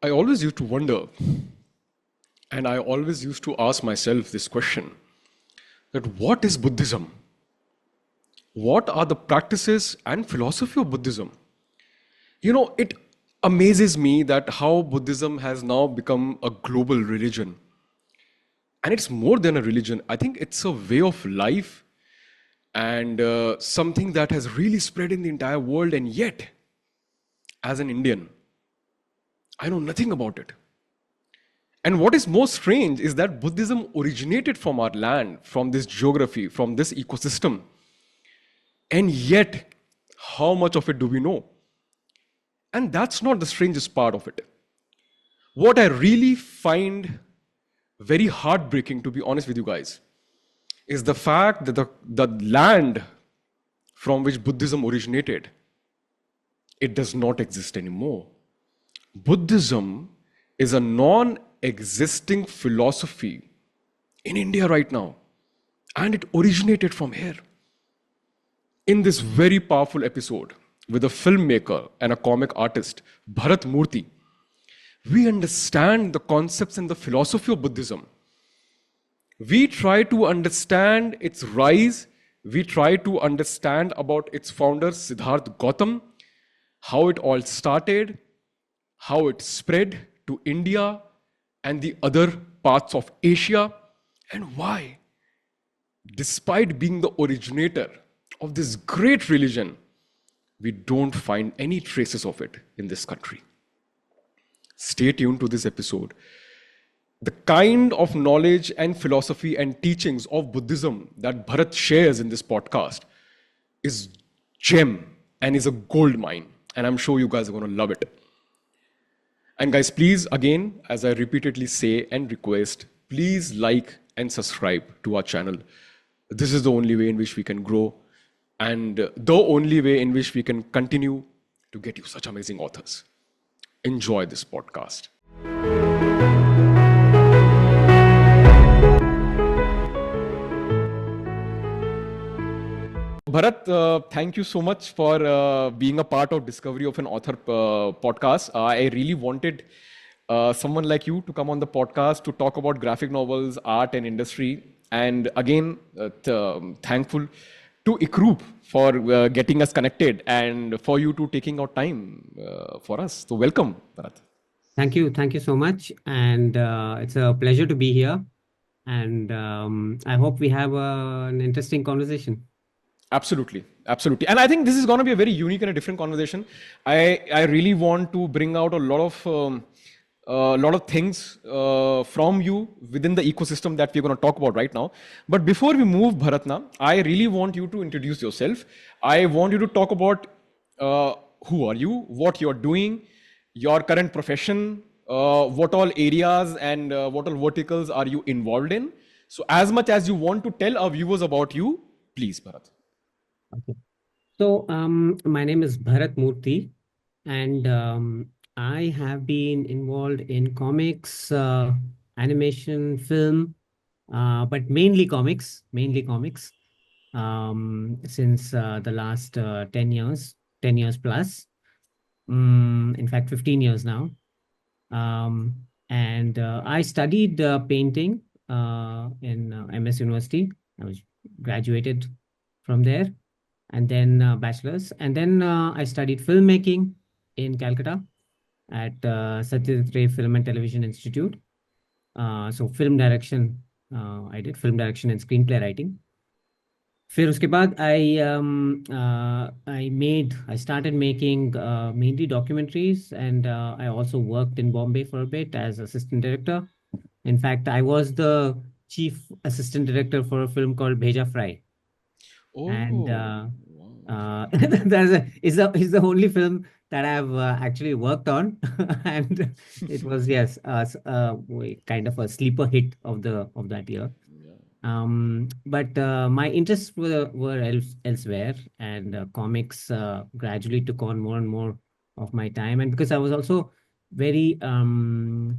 I always used to wonder, and I always used to ask myself this question, that what is Buddhism? What are the practices and philosophy of Buddhism? It amazes me that how Buddhism has now become a global religion. And it's more than a religion. I think it's a way of life and something that has really spread in the entire world. And yet, as an Indian, I know nothing about it. And what is most strange is that Buddhism originated from our land, from this geography, from this ecosystem. And yet, how much of it do we know? And that's not the strangest part of it. What I really find very heartbreaking, to be honest with you guys, is the fact that the land from which Buddhism originated, it does not exist anymore. Buddhism is a non-existing philosophy in India right now, and it originated from here. In this very powerful episode with a filmmaker and a comic artist, Bharat Murthy, we understand the concepts and the philosophy of Buddhism. We try to understand its rise. We try to understand about its founder, Siddhartha Gautama, how it all started, how it spread to India and the other parts of Asia, and why, despite being the originator of this great religion, we don't find any traces of it in this country. Stay tuned to this episode. The kind of knowledge and philosophy and teachings of Buddhism that Bharat shares in this podcast is gem and is a gold mine. And I'm sure you guys are going to love it. And guys, please, again, as I repeatedly say and request, please like and subscribe to our channel. This is the only way in which we can grow and the only way in which we can continue to get you such amazing authors. Enjoy this podcast. Bharat, thank you so much for being a part of Discovery of an Author podcast. I really wanted someone like you to come on the podcast to talk about graphic novels, art and industry. And again, thankful to Ikroop for getting us connected and for you to taking out time for us. So welcome, Bharat. Thank you. Thank you so much. And it's a pleasure to be here. And I hope we have an interesting conversation. Absolutely. Absolutely. And I think this is going to be a very unique and a different conversation. I really want to bring out a lot of things from you within the ecosystem that we're going to talk about right now. But before we move, Bharatna, I really want you to introduce yourself. I want you to talk about who are you, what you're doing, your current profession, what all areas and what all verticals are you involved in. So as much as you want to tell our viewers about you, please, Bharat. Okay. So my name is Bharat Murthy, and I have been involved in comics, animation, film, but mainly comics, since the last 10 years plus. In fact, 15 years now. And I studied painting in MS University. I was graduated from there, and then bachelor's. And then I studied filmmaking in Calcutta at Satyajit Ray Film and Television Institute. So film direction, I did film direction and screenplay writing. फिर उसके बाद I started making mainly documentaries, and I also worked in Bombay for a bit as assistant director. In fact, I was the chief assistant director for a film called Bheja Fry. Oh, And wow. is the only film that I've actually worked on, and it was kind of a sleeper hit of that year. But my interests were elsewhere, and comics gradually took on more and more of my time. And because I was also very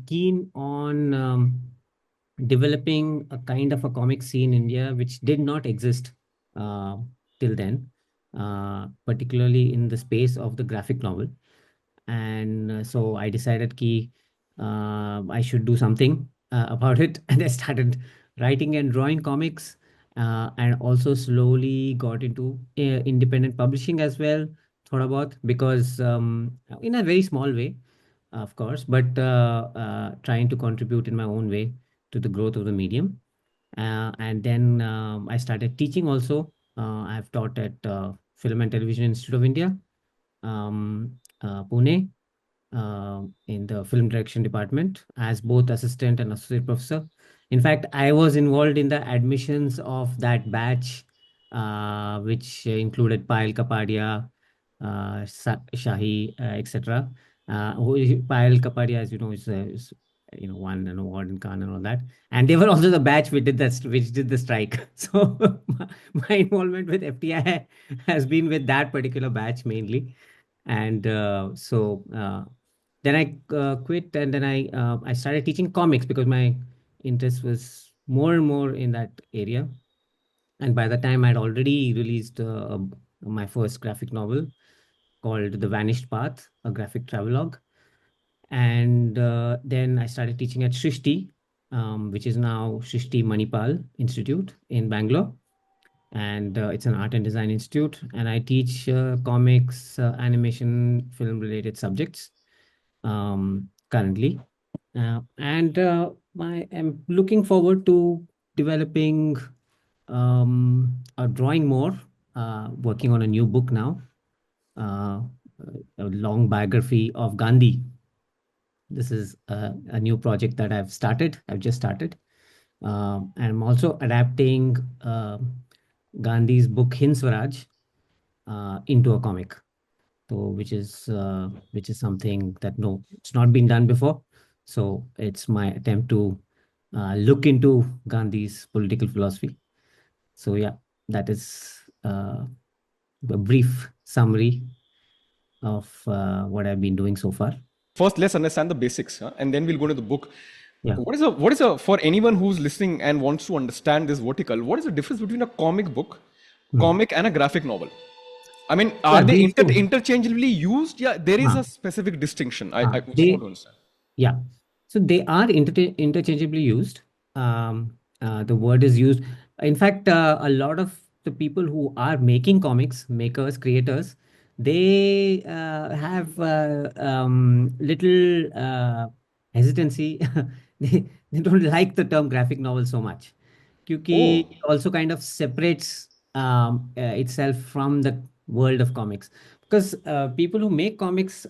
keen on developing a kind of a comic scene in India, which did not exist till then, particularly in the space of the graphic novel. And so I decided कि I should do something about it. And I started writing and drawing comics, and also slowly got into independent publishing as well, thought about, because in a very small way, of course, but trying to contribute in my own way to the growth of the medium. And then I started teaching also. I've taught at Film and Television Institute of India, Pune, in the film direction department as both assistant and associate professor. In fact, I was involved in the admissions of that batch, which included Payal Kapadia, Shahi, etc. Payal Kapadia, as you know, is won an award in Cannes and all that. And they were also the batch which did the strike. So my involvement with FTI has been with that particular batch mainly. And then I quit, and then I started teaching comics because my interest was more and more in that area. And by the time I'd already released my first graphic novel called The Vanished Path, a graphic travelogue. And then I started teaching at Srishti, which is now Srishti Manipal Institute in Bangalore. And it's an art and design institute. And I teach comics, animation, film related subjects currently. And I'm looking forward to developing or drawing more, working on a new book now, uh, a long biography of Gandhi. This is a new project that I've started. I've just started. And I'm also adapting Gandhi's book Hind Swaraj into a comic. So which is something that no, it's not been done before. So it's my attempt to look into Gandhi's political philosophy. So yeah, that is a brief summary of what I've been doing so far. First, let's understand the basics, huh? And then we'll go to the book. Yeah. What is a for anyone who's listening and wants to understand this vertical? What is the difference between a comic book, Hmm. comic, and a graphic novel? I mean, are Yeah, they these two. interchangeably used? Yeah, there is Uh, a specific distinction. I just want they to understand. Yeah. So they are interchangeably used. The word is used. In fact, a lot of the people who are making comics, makers, creators, they have little hesitancy. They don't like the term graphic novel so much. Because Oh, it also kind of separates itself from the world of comics. Because people who make comics,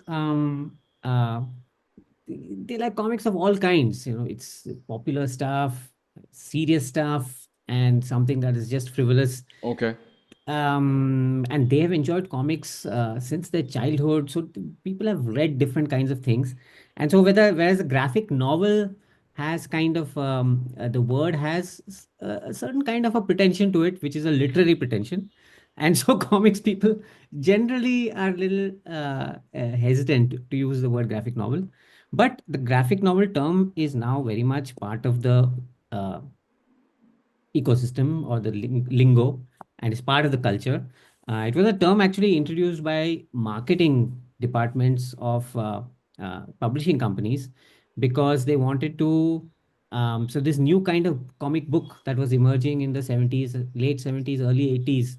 they like comics of all kinds. It's popular stuff, serious stuff, and something that is just frivolous. okay. And they have enjoyed comics since their childhood. So people have read different kinds of things. And so whereas a graphic novel has kind of the word has a certain kind of a pretension to it, which is a literary pretension. And so comics people generally are a little hesitant to use the word graphic novel. But the graphic novel term is now very much part of the uh, ecosystem or the lingo, and is part of the culture. It was a term actually introduced by marketing departments of publishing companies because they wanted to. So this new kind of comic book that was emerging in the 70s, late 70s, early 80s,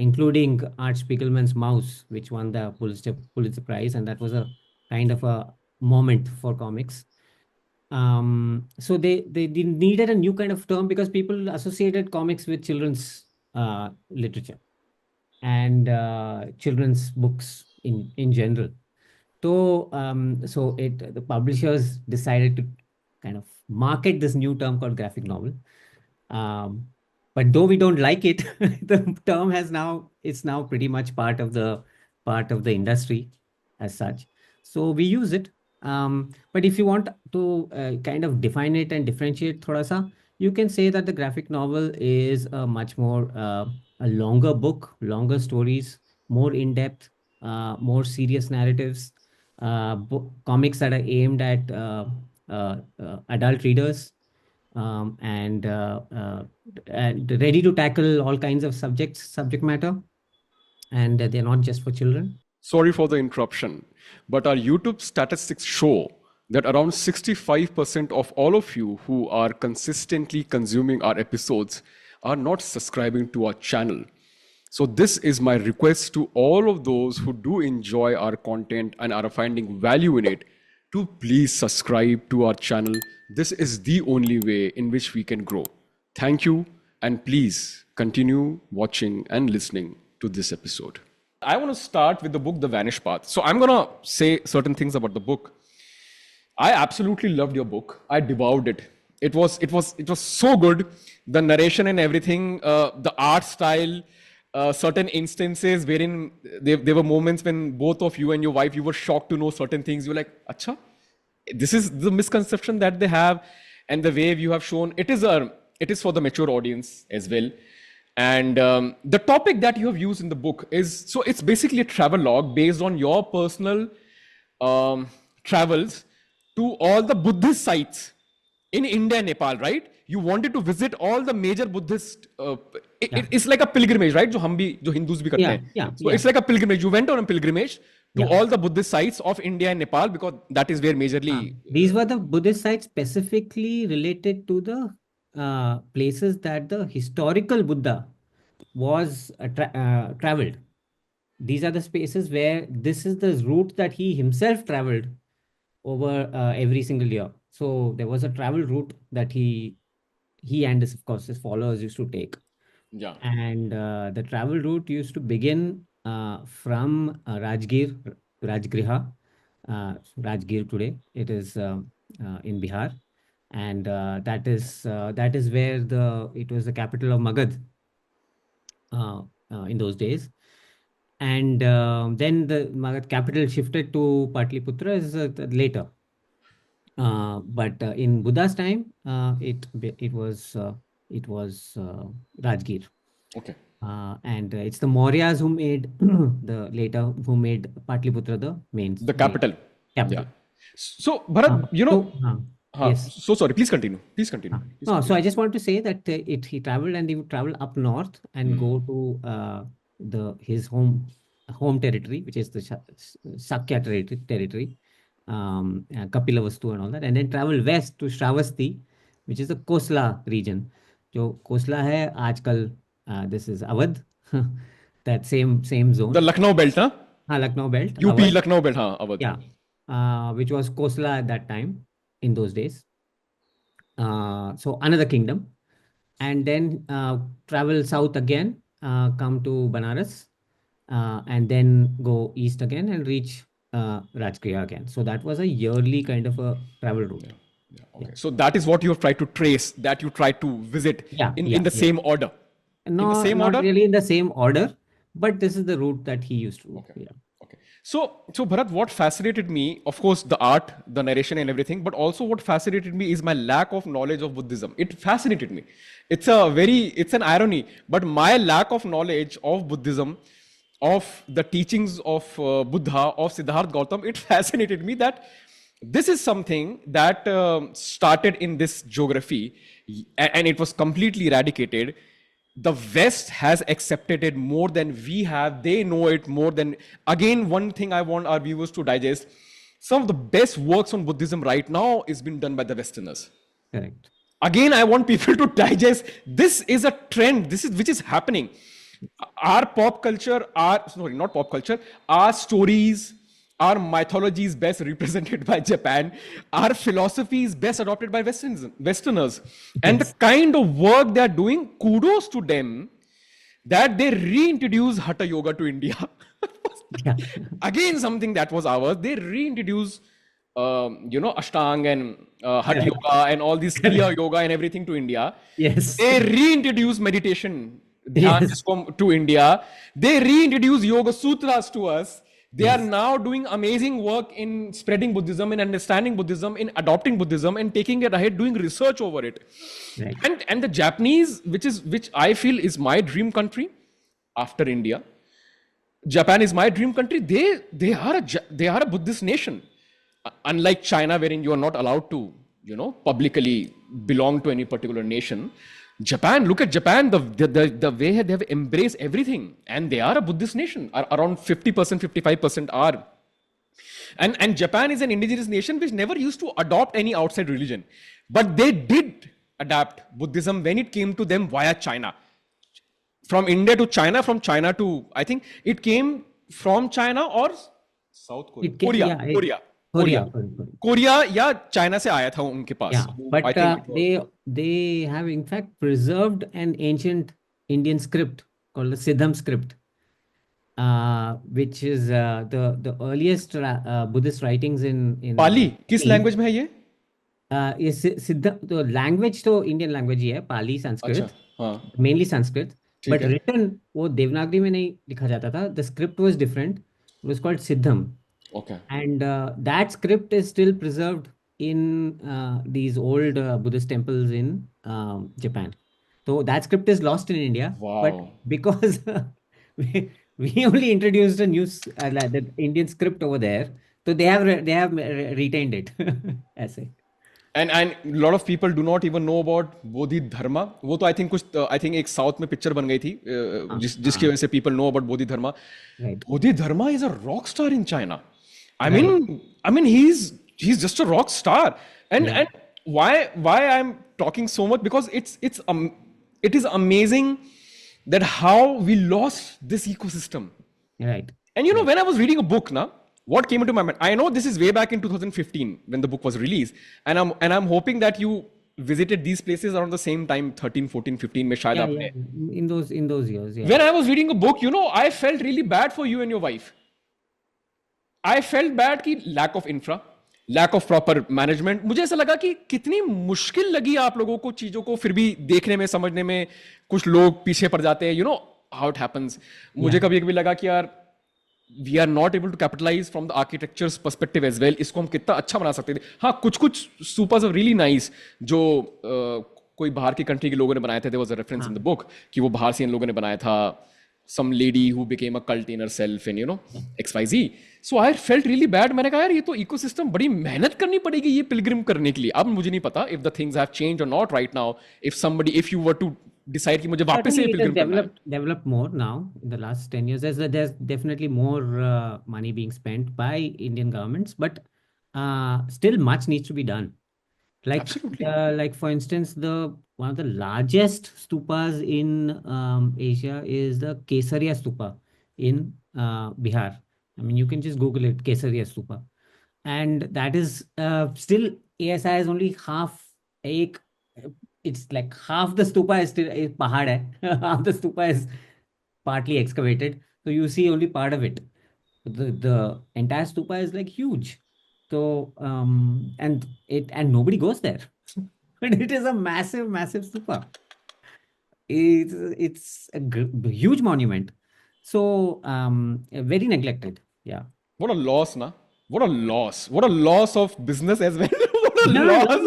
including Art Spiegelman's Mouse, which won the Pulitzer Prize, and that was a kind of a moment for comics. So they needed a new kind of term because people associated comics with children's literature and children's books in general. So the publishers decided to kind of market this new term called graphic novel. Um, but though we don't like it, the term has now it's now pretty much part of the industry as such. So we use it. But if you want to kind of define it and differentiate thoda sa, you can say that the graphic novel is a much more a longer book, longer stories, more in depth, more serious narratives, comics that are aimed at adult readers, and ready to tackle all kinds of subject matter, and they're not just for children. Sorry for the interruption, but our YouTube statistics show that around 65% of all of you who are consistently consuming our episodes are not subscribing to our channel. So this is my request to all of those who do enjoy our content and are finding value in it to please subscribe to our channel. This is the only way in which we can grow. Thank you, and please continue watching and listening to this episode. I want to start with the book, The Vanished Path. So I'm going to say certain things about the book. I absolutely loved your book. I devoured it. It was so good. The narration and everything, the art style, certain instances wherein there were moments when both of you and your wife, you were shocked to know certain things. You were like, acha, this is the misconception that they have, and the way you have shown it is for the mature audience as well. And the topic that you have used in the book is, so it's basically a travel log based on your personal travels to all the Buddhist sites in India and Nepal, right? You wanted to visit all the major Buddhist, it's like a pilgrimage, right? जो हम भी, जो Hindus भी करते हैं. So it's like a pilgrimage. You went on a pilgrimage to all the Buddhist sites of India and Nepal, because that is where majorly... These were the Buddhist sites specifically related to the places that the historical Buddha was traveled. These are the spaces where this is the route that he himself traveled over every single year. So there was a travel route that he and his, of course, his followers used to take. Yeah. And the travel route used to begin from Rajgriha. Rajgir today, it is in Bihar. And that is where it was the capital of Magad in those days. And then the Magad capital shifted to Patliputra later. But in Buddha's time, it was Rajgir. Okay. And it's the Mauryas who made who made Patliputra the capital. Yeah. So Bharat, yes. So sorry, please continue. No, so I just want to say that he traveled, and he would travel up north and go to his home territory, which is the Sakya territory, Kapilavastu and all that, and then travel west to Shravasti, which is the Kosla region. जो Kosla है आजकल, this is Awadh, that same zone. The Lucknow belt, huh? Lucknow belt. UP Awadh. Lucknow belt, huh? Awadh. Yeah, which was Kosla at that time, in those days. So another kingdom, and then travel south again, come to Banaras, and then go east again and reach Rajgriha again. So that was a yearly kind of a travel route. Okay. So that is what you have tried to trace, that you tried to visit in the same order. No, in the same not order? really in the same order, but this is the route that he used to. Okay. So Bharat, what fascinated me, of course, the art, the narration and everything, but also what fascinated me is my lack of knowledge of Buddhism. It fascinated me. It's an irony, but my lack of knowledge of Buddhism, of the teachings of Buddha, of Siddhartha Gautama, it fascinated me that this is something that started in this geography, and it was completely eradicated. The West has accepted it more than we have. They know it more than... Again, one thing I want our viewers to digest, some of the best works on Buddhism right now is being done by the Westerners. Correct. Again, I want people to digest, this is a trend, which is happening. Our pop culture, our stories, our mythology is best represented by Japan. Our philosophy is best adopted by Westerners. And the kind of work they are doing, kudos to them, that they reintroduce Hatha Yoga to India. Again, something that was ours. They reintroduce, Ashtanga and Hatha Yoga and all these Kriya Yoga and everything to India. Yes. They reintroduce meditation to India. They reintroduce Yoga Sutras to us. They are now doing amazing work in spreading Buddhism, in understanding Buddhism, in adopting Buddhism, and taking it ahead, doing research over it. Right. And the Japanese, which I feel is my dream country after India. Japan is my dream country. They are a Buddhist nation, unlike China, wherein you are not allowed to, publicly belong to any particular nation. Japan, look at Japan, the way they have embraced everything. And they are a Buddhist nation. Around 50%, 55% are. And Japan is an indigenous nation which never used to adopt any outside religion. But they did adapt Buddhism when it came to them via China. From India to China, from China to, I think it came from China or South Korea. It came, Korea, yeah, Korea, Korea. Korea या China से आया था उनके पास. Yeah, but I think it was. they have in fact preserved an ancient Indian script called the Siddham script, which is the earliest Buddhist writings in पाली किस Hindi. Language में है ये? ये सिद्ध तो लैंग्वेज तो इंडियन लैंग्वेज ही है, पाली अच्छा, संस्कृत, हाँ, मेनली संस्कृत, ठीक बट है. रिटन वो देवनागरी में नहीं लिखा जाता था. The script was different, it was called Siddham. Okay. And that script is still preserved in these old Buddhist temples in Japan. So that script is lost in India, but Wow. because we only introduced a new like the Indian script over there, so they have retained it. ऐसे. And a lot of people do not even know about Bodhi Dharma. वो तो I think कुछ I think एक south में picture बन गई थी जिसकी वजह से people know about Bodhi Dharma. Right. Bodhi Dharma is a rock star in China. I mean he's just a rock star. And Yeah. and why I'm talking so much, because it is amazing that how we lost this ecosystem. Right. And when I was reading a book, what came into my mind? I know this is way back in 2015 when the book was released, and I'm hoping that you visited these places around the same time, 13, 14, 15 mein shayad Yeah, aapne. yeah. In those years, yeah. When I was reading a book, I felt really bad for you and your wife. I felt bad कि lack of infra, lack of proper management. मुझे ऐसा लगा कि कितनी मुश्किल लगी आप लोगों को चीजों को फिर भी देखने में, समझने में. कुछ लोग पीछे पड़ जाते हैं, how it happens. मुझे कभी कभी लगा कि यार we are not able to capitalize from the architecture's perspective as well. इसको हम कितना अच्छा बना सकते थे. हाँ, कुछ supers are really nice जो कोई बाहर की कंट्री के लोगों ने बनाए थे. There was a reference in the book कि वो बाहर से इन लोगों ने बनाया था. Some lady who became a cult in herself and XYZ. So I felt really bad. मैंने कहा यार ये तो ecosystem बड़ी मेहनत करनी पड़ेगी ये pilgrim करने के लिए. अब मुझे नहीं पता if the things have changed or not right now. If you were to decide कि मुझे वापस से Certainly, it has pilgrim करना है. developed more now in the last 10 years. There's definitely more money being spent by Indian governments, but still much needs to be done. Like, Absolutely. like for instance, one of the largest stupas in Asia is the Kesaria stupa in Bihar. I mean, you can just Google it, Kesaria stupa, and that is still ASI is only half. It's like half the stupa is still pahad hai. Half the stupa is partly excavated, so you see only part of it. The entire stupa is like huge. So and nobody goes there. But it is a massive stupa. It's a huge monument. So very neglected. Yeah. What a loss, na? What a loss. What a loss of business as well. What a Yeah, loss.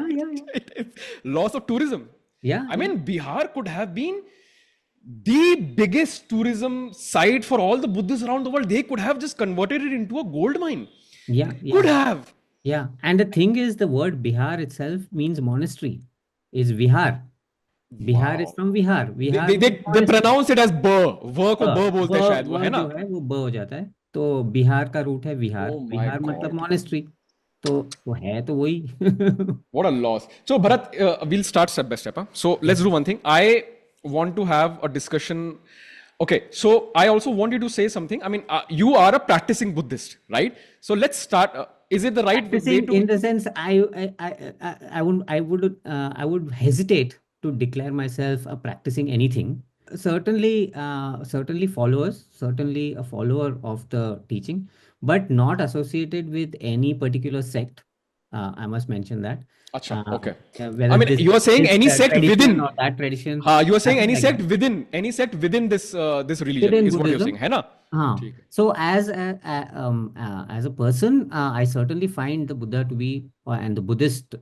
yeah. It is loss of tourism. Yeah. I mean, Bihar could have been the biggest tourism site for all the Buddhists around the world. They could have just converted it into a gold mine. Yeah. Could have. Yeah. And the thing is, the word Bihar itself means monastery. Is Vihar. Bihar is from Vihar. They pronounce it as Ba. Va को ब बोलते हैं शायद वो, है ना? जो है वो ब हो जाता है. तो बिहार का रूट है विहार. Oh my विहार मतलब God. monastery. तो वो है तो वही. What a loss. So, Bharat, we'll start step by step. So, let's do one thing. I want to have a discussion. Okay, so I also want you to say something. I mean, you are a practicing Buddhist, right? So, let's start. Is it the right way Practicing to? in the sense I would hesitate to declare myself a practicing anything. Certainly followers, certainly a follower of the teaching, but not associated with any particular sect. I must mention that. Acha, okay. Whether I mean, you are saying any sect tradition within. or that tradition. You are saying nothing any like sect that. within this religion Within is what you're Buddhism. saying, है ना? ठीक है. So as a person, I certainly find the Buddha to be, and the Buddhist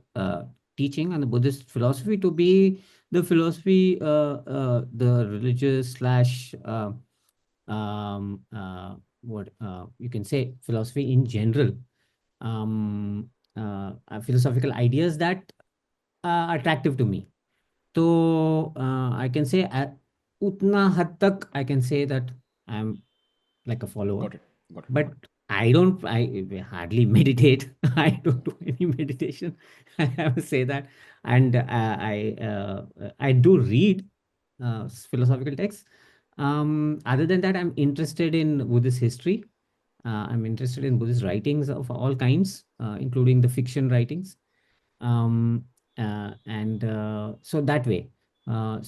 teaching and the Buddhist philosophy to be the philosophy, the religious slash what you can say philosophy in general, philosophical ideas that are attractive to me. So I can say utna had tak I can say that I'm like a follower, Got it. Got it. but I hardly meditate. I don't do any meditation. I have to say that, and I do read philosophical texts. Other than that, I'm interested in Buddhist history. I'm interested in Buddhist writings of all kinds, including the fiction writings. Um, and so that way. Yeah,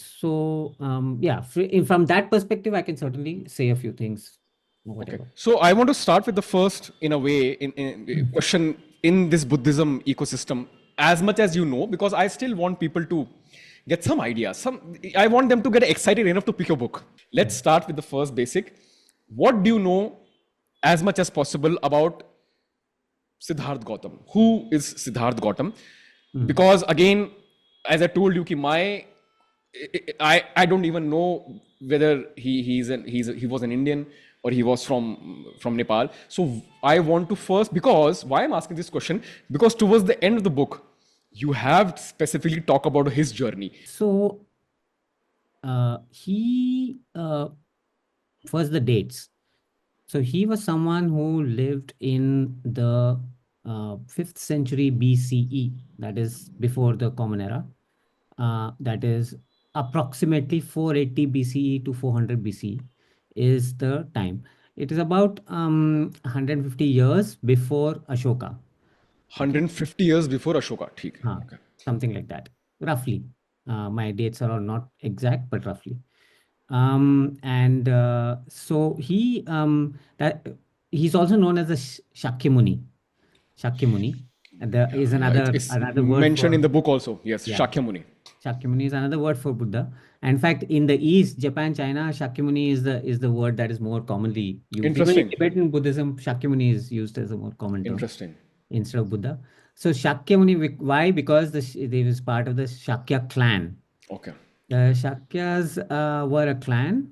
from that perspective, I can certainly say a few things, or Okay. whatever. So I want to start with the first, in a way, in question in this Buddhism ecosystem, as much as you know, because I still want people to get some idea. I want them to get excited enough to pick a book. Let's start with the first basic. What do you know as much as possible about Siddharth Gautam? Who is Siddharth Gautam? Mm. Because again, as I told you, I don't even know whether he was an Indian or he was from Nepal. So I want to first, because why I'm asking this question, because towards the end of the book, you have specifically talk about his journey. So he first the dates. So he was someone who lived in the 5th century BCE, that is before the Common Era. That is approximately 480 BCE to 400 BCE is the time. It is about 150 years before Ashoka. Okay. 150 years before Ashoka. ठीक है. Huh, Okay. something like that, roughly. My dates are all not exact, but roughly. And so he's also known as the Shakyamuni. Shakyamuni. And there Yeah, is yeah. It's another word mentioned in for, the book also. Yes, yeah, Shakyamuni. Shakyamuni is another word for Buddha. And in fact, in the East, Japan, China, Shakyamuni is the word that is more commonly used. Even in Interesting. Tibetan Buddhism, Shakyamuni is used as a more common term Interesting. instead of Buddha. So Shakyamuni, why? Because they was part of the Shakya clan. Okay. Shakyas were a clan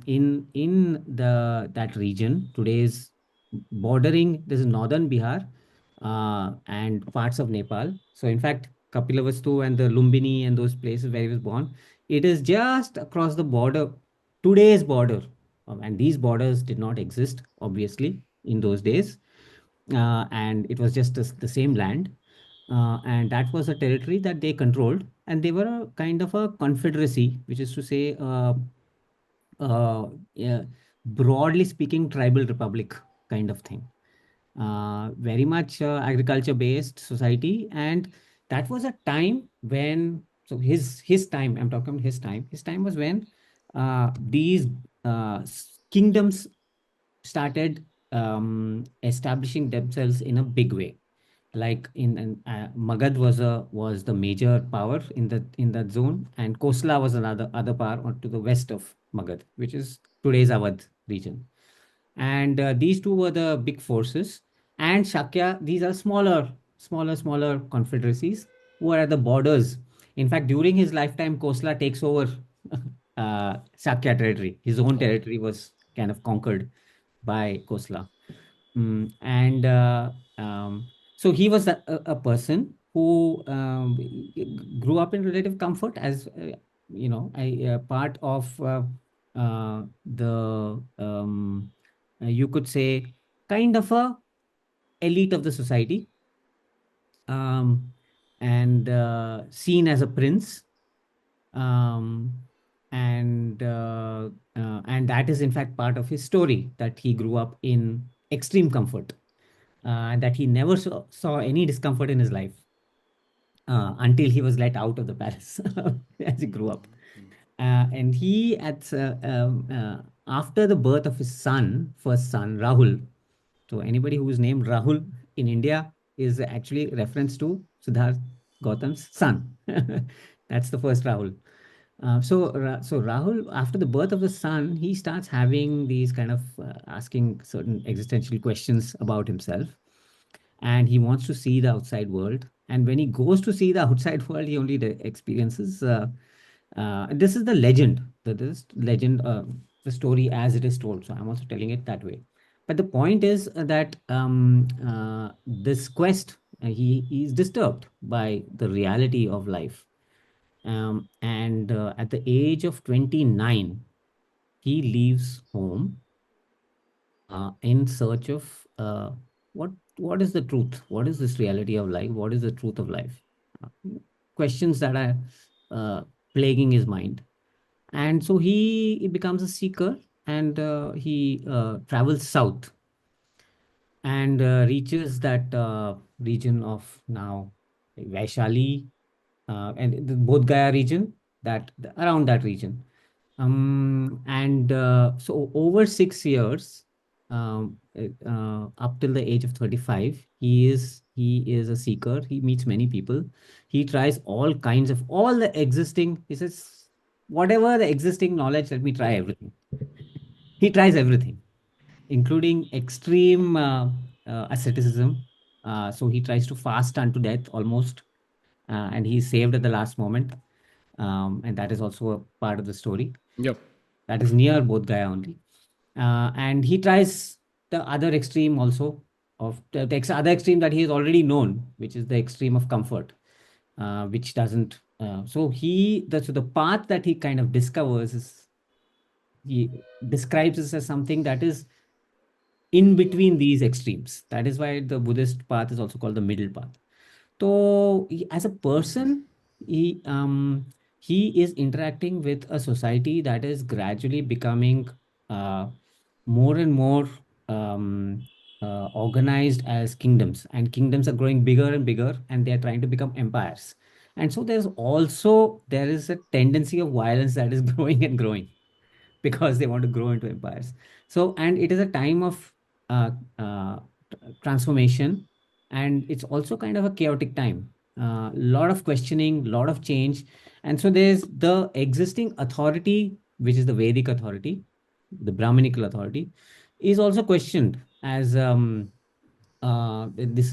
in the that region. Today's bordering. This is northern Bihar and parts of Nepal. So in fact, Kapilavastu and the Lumbini and those places where he was born, it is just across the border, today's border. And these borders did not exist, obviously, in those days. And it was just the same land. And that was a territory that they controlled. And they were a kind of a confederacy, which is to say, yeah, broadly speaking, tribal republic kind of thing. Very much agriculture based society. And that was a time when, so his time, I'm talking about his time was when these kingdoms started establishing themselves in a big way. Like Magad was the major power in that zone, and Kosla was another other power to the west of Magad, which is today's Awadh region. And these two were the big forces. And Shakya, these are smaller confederacies who are at the borders. In fact, during his lifetime, Kosla takes over Shakya territory. His own Okay. territory was kind of conquered by Kosla. And so he was a person who grew up in relative comfort as, a part of the, you could say, kind of a elite of the society, um, and seen as a prince. Um, and that is in fact part of his story, that he grew up in extreme comfort, and that he never saw any discomfort in his life until he was let out of the palace as he grew up. And he after the birth of his first son Rahul. So anybody who is named Rahul in India is actually reference to Siddharth Gautam's son. That's the first Rahul. So Rahul, after the birth of the son, he starts having these kind of asking certain existential questions about himself, and he wants to see the outside world. And when he goes to see the outside world, he only experiences. This is the legend. This legend, the story as it is told. So I'm also telling it that way. But the point is that this quest, he is disturbed by the reality of life, And at the age of 29, he leaves home in search of what what is the truth? What is this reality of life? What is the truth of life? Uh, Questions that are uh, plaguing his mind. And so he becomes a seeker, and he travels south and reaches that region of now Vaishali and the Bodh Gaya region, around that region. And so over 6 years, up till the age of 35, he is a seeker. He meets many people. He tries all the existing. He says, whatever the existing knowledge, let me try everything. He tries everything, including extreme asceticism. So he tries to fast unto death almost, and he's saved at the last moment. And that is also a part of the story. Yep. That is near Bodh Gaya only. And he tries the other extreme also, of the other extreme that he has already known, which is the extreme of comfort, which doesn't. So the path that he kind of discovers is, he describes this as something that is in between these extremes. That is why the Buddhist path is also called the middle path. So as a person, he is interacting with a society that is gradually becoming uh, more and more organized as kingdoms, and kingdoms are growing bigger and bigger, and they are trying to become empires. And so there is a tendency of violence that is growing and growing, because they want to grow into empires. So, and it is a time of uh, uh, transformation, and it's also kind of a chaotic time. A lot of questioning, lot of change. And so there's the existing authority, which is the Vedic authority, the Brahminical authority, is also questioned as this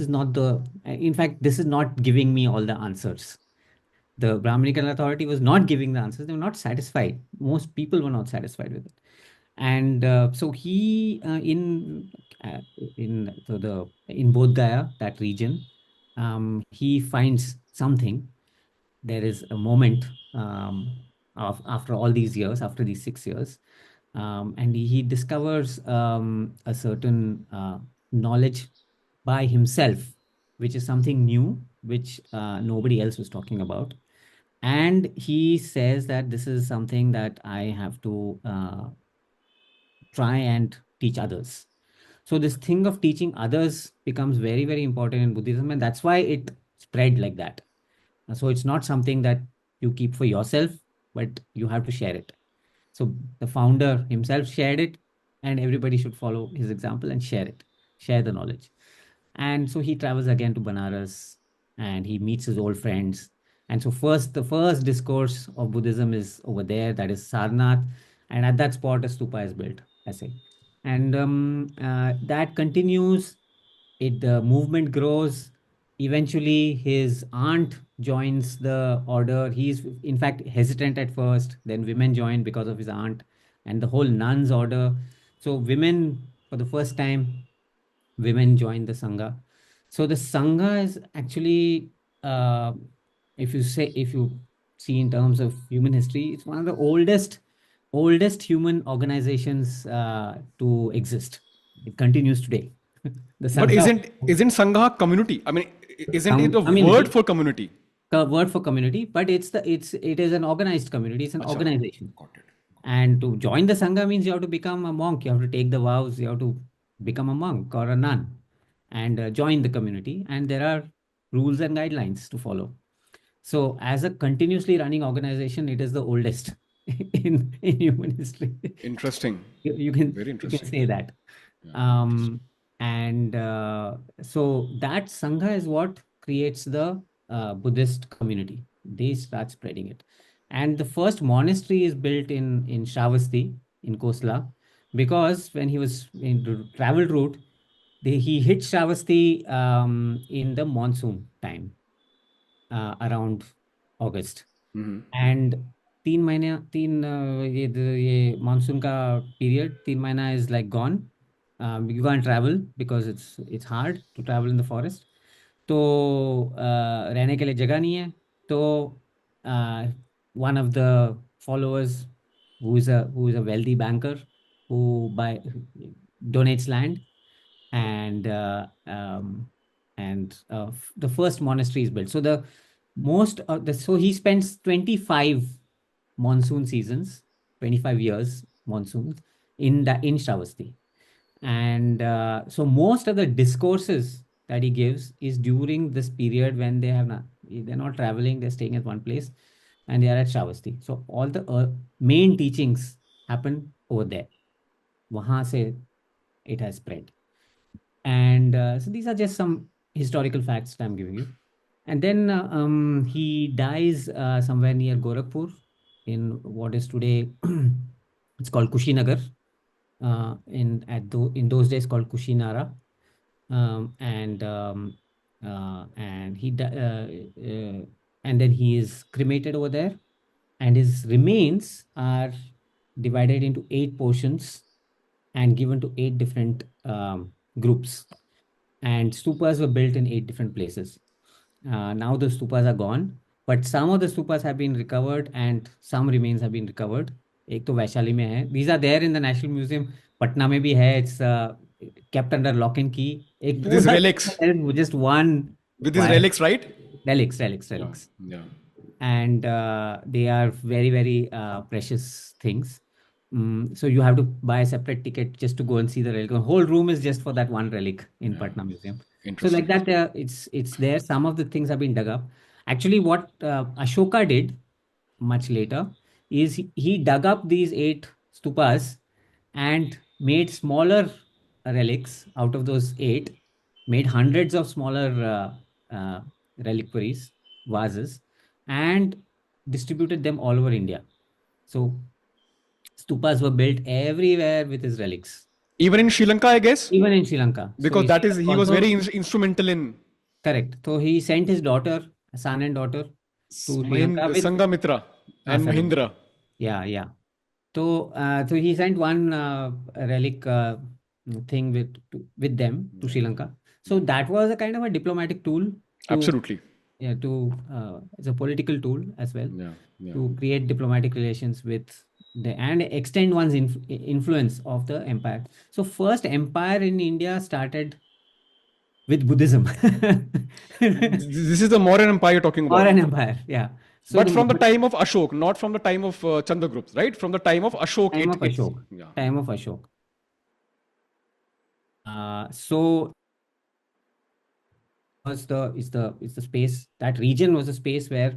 is not the, in fact, this is not giving me all the answers. The Brahminical authority was not giving the answers. They were not satisfied. Most people were not satisfied with it. And so he uh, in Bodh Gaya, that region, he finds something. There is a moment of after all these years, after these 6 years, and he discovers a certain knowledge by himself, which is something new, which nobody else was talking about. And he says that this is something that I have to try and teach others. So this thing of teaching others becomes very, very important in Buddhism, and that's why it spread like that. So it's not something that you keep for yourself, but you have to share it. So the founder himself shared it, and everybody should follow his example and share it, share the knowledge. And so he travels again to Banaras, and he meets his old friends. And so the first discourse of Buddhism is over there, that is Sarnath. And at that spot, a stupa is built, I say. And that continues. The movement grows. Eventually, his aunt joins the order. He's, in fact, hesitant at first. Then women join because of his aunt, and the whole nuns order. So women, for the first time, women join the Sangha. So the Sangha is actually, uh, if you see in terms of human history, it's one of the oldest human organizations to exist. It continues today. The But Sangha, isn't Sangha community? I mean, isn't it the word community, for community? word for community, but it is an organized community. It's an Acha, organization. got it. And to join the Sangha means you have to become a monk. You have to take the vows. You have to become a monk or a nun, and join the community. And there are rules and guidelines to follow. So, as a continuously running organization, it is the oldest in human history. Interesting. You can Very you can interesting. say that. Yeah, very interesting. Um, and so that Sangha is what creates the Buddhist community. They start spreading it. And the first monastery is built in Shravasti, in Kosla, because when he was in the travel route, he hit Shravasti in the monsoon time, around August. Hmm. And 3 महीने ये monsoon का period 3 महीना is like gone. You can't travel because it's hard to travel in the forest. तो रहने के लिए जगह नहीं है. तो uh, one of the followers who is a wealthy banker who donates land, and the first monastery is built. So so he spends 25 monsoon seasons, 25 years monsoons in Shravasti. And so most of the discourses that he gives is during this period when they're not traveling, they're staying at one place, and they are at Shravasti. So all the main teachings happen over there. Wahan se it has spread. And so these are just some historical facts that I'm giving you. And then he dies somewhere near Gorakhpur in what is today, it's called Kushinagar. In those days called Kushinara. And and then he is cremated over there, and his remains are divided into 8 portions and given to 8 different groups. And stupas were built in 8 different places. Now the stupas are gone, but some of the stupas have been recovered and some remains have been recovered. एक तो वैशाली में है. These are there in the National Museum. Patna में भी है. It's kept under lock and key. एक With his पूरा relics. just one With his wire. relics, right? Relics. Yeah. And they are very, very precious things. So you have to buy a separate ticket just to go and see the relic. The whole room is just for that one relic in Patna Museum. So like that, it's there. Some of the things have been dug up. Actually, what Ashoka did much later is he dug up these 8 stupas and made smaller relics out of those 8, made hundreds of smaller reliquaries, vases, and distributed them all over India. So stupas were built everywhere with his relics. Even in Sri Lanka, I guess? Even in Sri Lanka. Because So he was very instrumental in... Correct. So he sent his daughter, son and daughter, to Sri Lanka with Sangamitra and Mahindra. Yeah. So he sent one relic thing with them to Sri Lanka. So that was a kind of a diplomatic tool. Absolutely. Yeah, it's a political tool as well. Yeah. To create diplomatic relations with and extend one's influence of the empire. So first empire in India started with Buddhism. This is the Mauryan Empire you're talking about. Mauryan Empire, yeah. So but from the time of Ashok, not from the time of Chandragupta, right? From the time of Ashok. Time of Ashok. So is the space, that region was a space where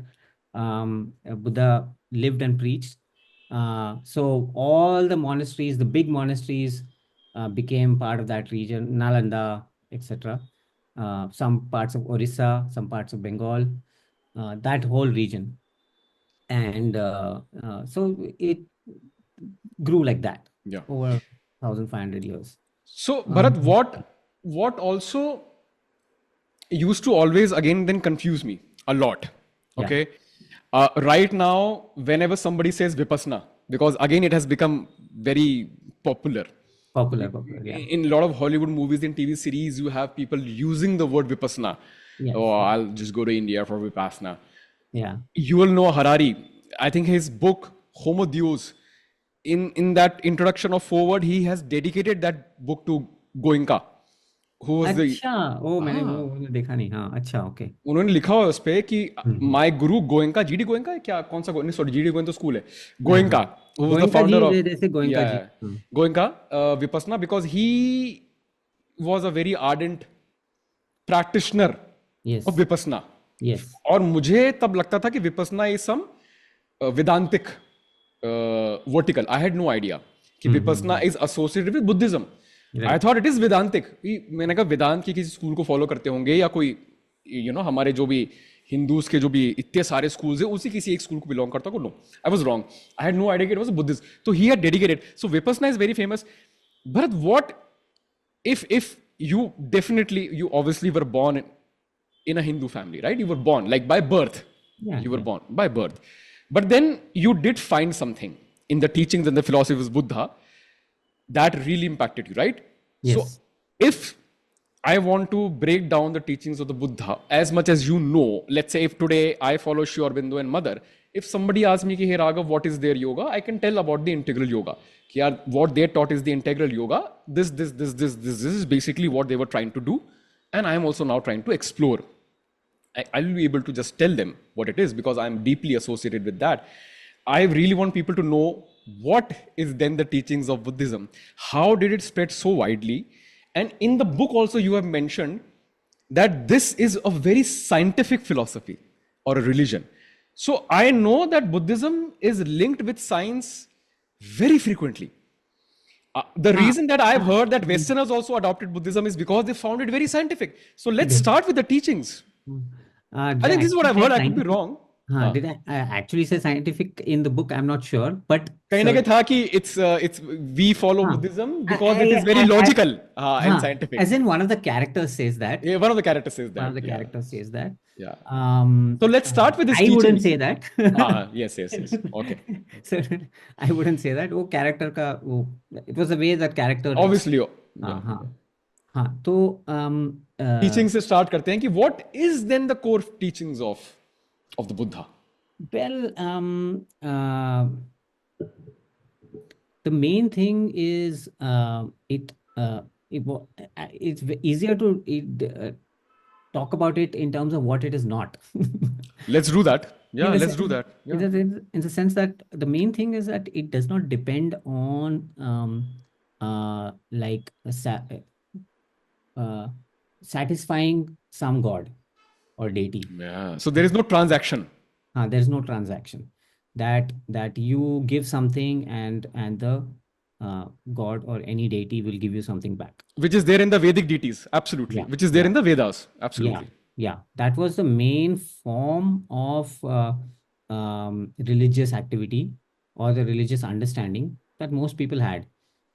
Buddha lived and preached. So all the monasteries, the big monasteries, became part of that region, Nalanda, etc. Some parts of Orissa, some parts of Bengal, that whole region. And so it grew like that over 1,500 years. So, Bharat, what also used to always again then confuse me a lot. Okay. Yeah. Right now, whenever somebody says Vipassana, because again it has become very popular. Yeah. In a lot of Hollywood movies and TV series, you have people using the word Vipassana. Yes. Oh, I'll just go to India for Vipassana. Yeah. You will know Harari. I think his book Homo Deus, in that introduction of foreword, he has dedicated that book to Goenka. Who was मैंने वो देखा नहीं. हाँ, अच्छा, okay. उन्होंने लिखा हुआ उस पे कि my guru Goenka, GD Goenka है क्या, कौन सा नहीं, sorry, GD Goenka तो स्कूल है. Goenka, who was the founder of Goenka Vipassana, because he was a very ardent practitioner of Vipassana. Yes. और मुझे तब लगता था कि Vipassana is some Vedantic vertical. I had no idea कि Vipassana is associated with Buddhism. I thought it is Vedantic. मैंने कहा वेदांत की किसी स्कूल को फॉलो करते होंगे या कोई हमारे जो भी हिंदूज के जो भी इतने सारे स्कूल्स हैं उसी किसी एक स्कूल को बिलोंग करता हो. No, I was wrong. I had no idea it was Buddhist. So he had dedicated. So Vipassana is very famous. Bharat, what if you definitely, you obviously were born in a Hindu family, right? You were born like by birth. You were born by birth. But then you did find something in the teachings and the philosophy of Buddha that really impacted you, right? Yes. So if I want to break down the teachings of the Buddha as much as you know. Let's say if today I follow Sri Aurobindo and Mother, if somebody asks me, hey Raghav, what is their yoga? I can tell about the integral yoga. What they taught is the integral yoga. This is basically what they were trying to do. And I am also now trying to explore. I'll be able to just tell them what it is because I'm deeply associated with that. I really want people to know what is then the teachings of Buddhism. How did it spread so widely? And in the book also you have mentioned that this is a very scientific philosophy or a religion. So I know that Buddhism is linked with science very frequently. The reason that I've heard that Westerners also adopted Buddhism is because they found it very scientific. So let's start with the teachings. I think this is what I've heard. I could be wrong. Did I actually say scientific in the book? I'm not sure, but कहीं ना कहीं था कि it's we follow Buddhism because it is very logical and scientific. As in one of the characters says that. Yeah, one of the characters says that. One of the characters says that. Yeah. So let's start with this. I wouldn't say that. Yes. Okay. So I wouldn't say that. वो character का वो it was the way that character. Obviously. हाँ तो teaching से start करते हैं कि what is then the core teachings of the Buddha? Well, the main thing is it's easier to talk about it in terms of what it is not. Let's do that. Yeah, let's do that. Yeah. In the sense that the main thing is that it does not depend on like satisfying some god or deity. Yeah. So there is no transaction. There is no transaction. That you give something and the god or any deity will give you something back. Which is there in the Vedic deities, absolutely. Yeah. Which is there in the Vedas, absolutely. Yeah. That was the main form of religious activity or the religious understanding that most people had.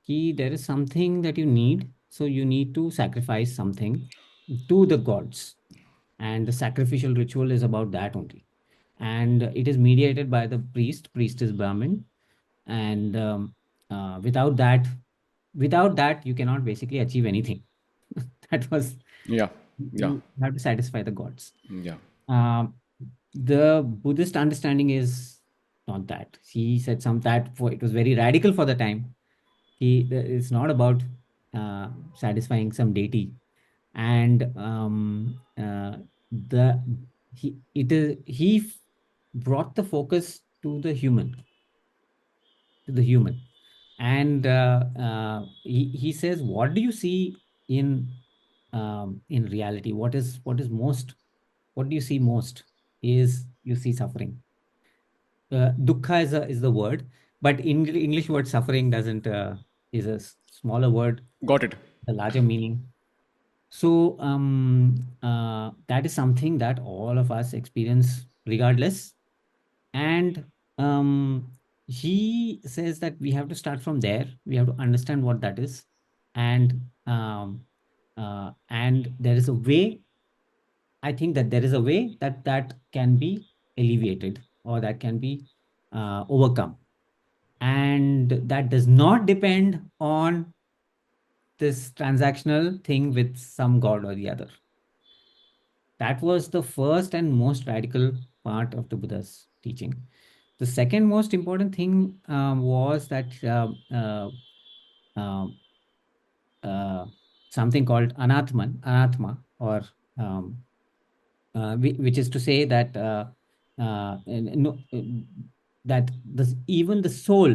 Ki there is something that you need, so you need to sacrifice something to the gods. And the sacrificial ritual is about that only. And it is mediated by the priest. Priest is Brahmin. And without that, you cannot basically achieve anything. That was... Yeah. You have to satisfy the gods. Yeah. The Buddhist understanding is not that. He said it was very radical for the time. It's not about satisfying some deity. And he brought the focus to the human. And he says, what do you see in reality? What do you see most is you see suffering. Dukkha is the word, but in English word suffering doesn't is a smaller word. Got it. A larger meaning. So that is something that all of us experience regardless. And he says that we have to start from there. We have to understand what that is. And there is a way, I think that there is a way that can be alleviated or that can be overcome. And that does not depend on this transactional thing with some god or the other. That was the first and most radical part of the Buddha's teaching. The second most important thing was that something called anatma, or which is to say that that even the soul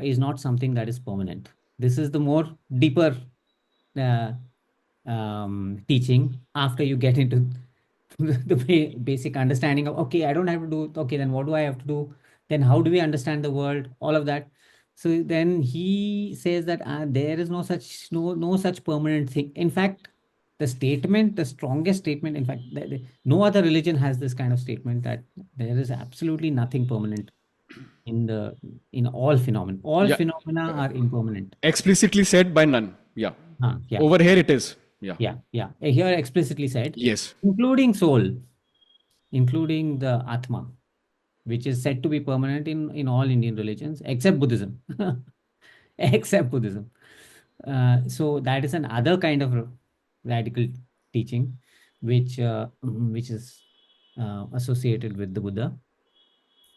is not something that is permanent. This is the more deeper teaching after you get into the basic understanding of, okay, I don't have to do, okay, then what do I have to do? Then how do we understand the world? All of that. So then he says that there is no such permanent thing. In fact, the strongest statement, in fact, no other religion has this kind of statement that there is absolutely nothing permanent in all phenomena. All phenomena are impermanent. Explicitly said by none. Yeah. Over here it is. Yeah. Here explicitly said. Yes. Including soul, including the Atma, which is said to be permanent in all Indian religions, except Buddhism. Except Buddhism. So that is another kind of radical teaching, which is associated with the Buddha.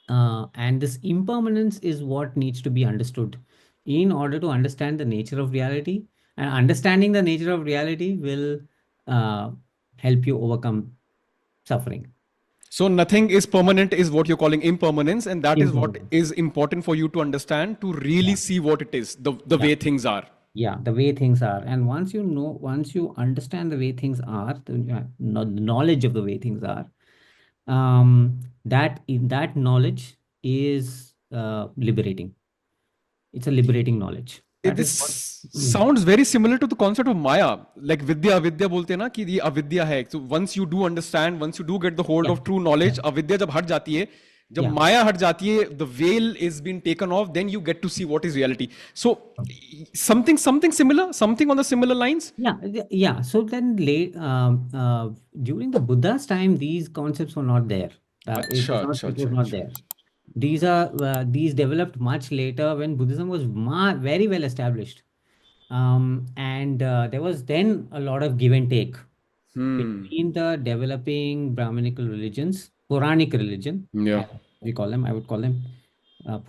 And this impermanence is what needs to be understood in order to understand the nature of reality. And understanding the nature of reality will uh, help you overcome suffering. So nothing is permanent is what you're calling impermanence, and that is what Impermanence. is important for you to understand to really Yeah. see what it is, the Yeah. way things are. Yeah. The way things are. And once you understand the way things are, the knowledge of the way things are, that in that knowledge is liberating. It's a liberating knowledge. That This is what. sounds very similar to the concept of Maya, like vidya. Avidya बोलते हैं ना कि ये अविद्या है. So once you do understand, once you do get the hold Yeah. of true Yeah. knowledge, अविद्या जब हट जाती है, जब Yeah. माया हट जाती है, the veil is being taken off, then you get to see what is reality. So something similar, something on the similar lines. Yeah. So then during the Buddha's time, these concepts were not there. अच्छा अच्छा It was अच्छा not अच्छा there. These developed much later when Buddhism was very well established. And there was then a lot of give and take Hmm. between the developing Brahminical religions, Puranic religion, Yeah. as we call them. I would call them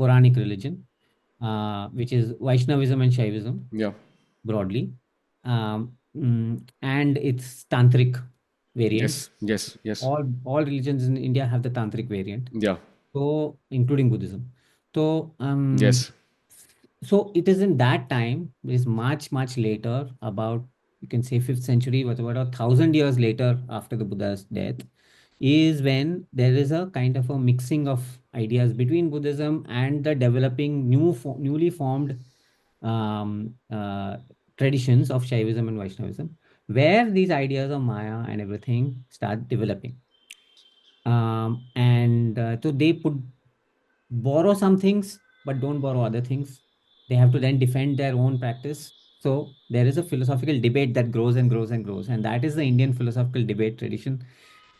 Puranic religion, which is Vaishnavism and Shaivism Yeah. broadly, and its tantric Yes. variants. Yes. Yes. All religions in India have the tantric variant, Yeah. so including Buddhism. So Yes. so it is in that time, it is much later, about you can say 5th century, what about 1,000 years later after the Buddha's death, is when there is a kind of a mixing of ideas between Buddhism and the developing newly formed um, uh, traditions of Shaivism and Vaishnavism, where these ideas of Maya and everything start developing. And so they put borrow some things, but don't borrow other things. They have to then defend their own practice. So there is a philosophical debate that grows and grows and grows, and that is the Indian philosophical debate tradition,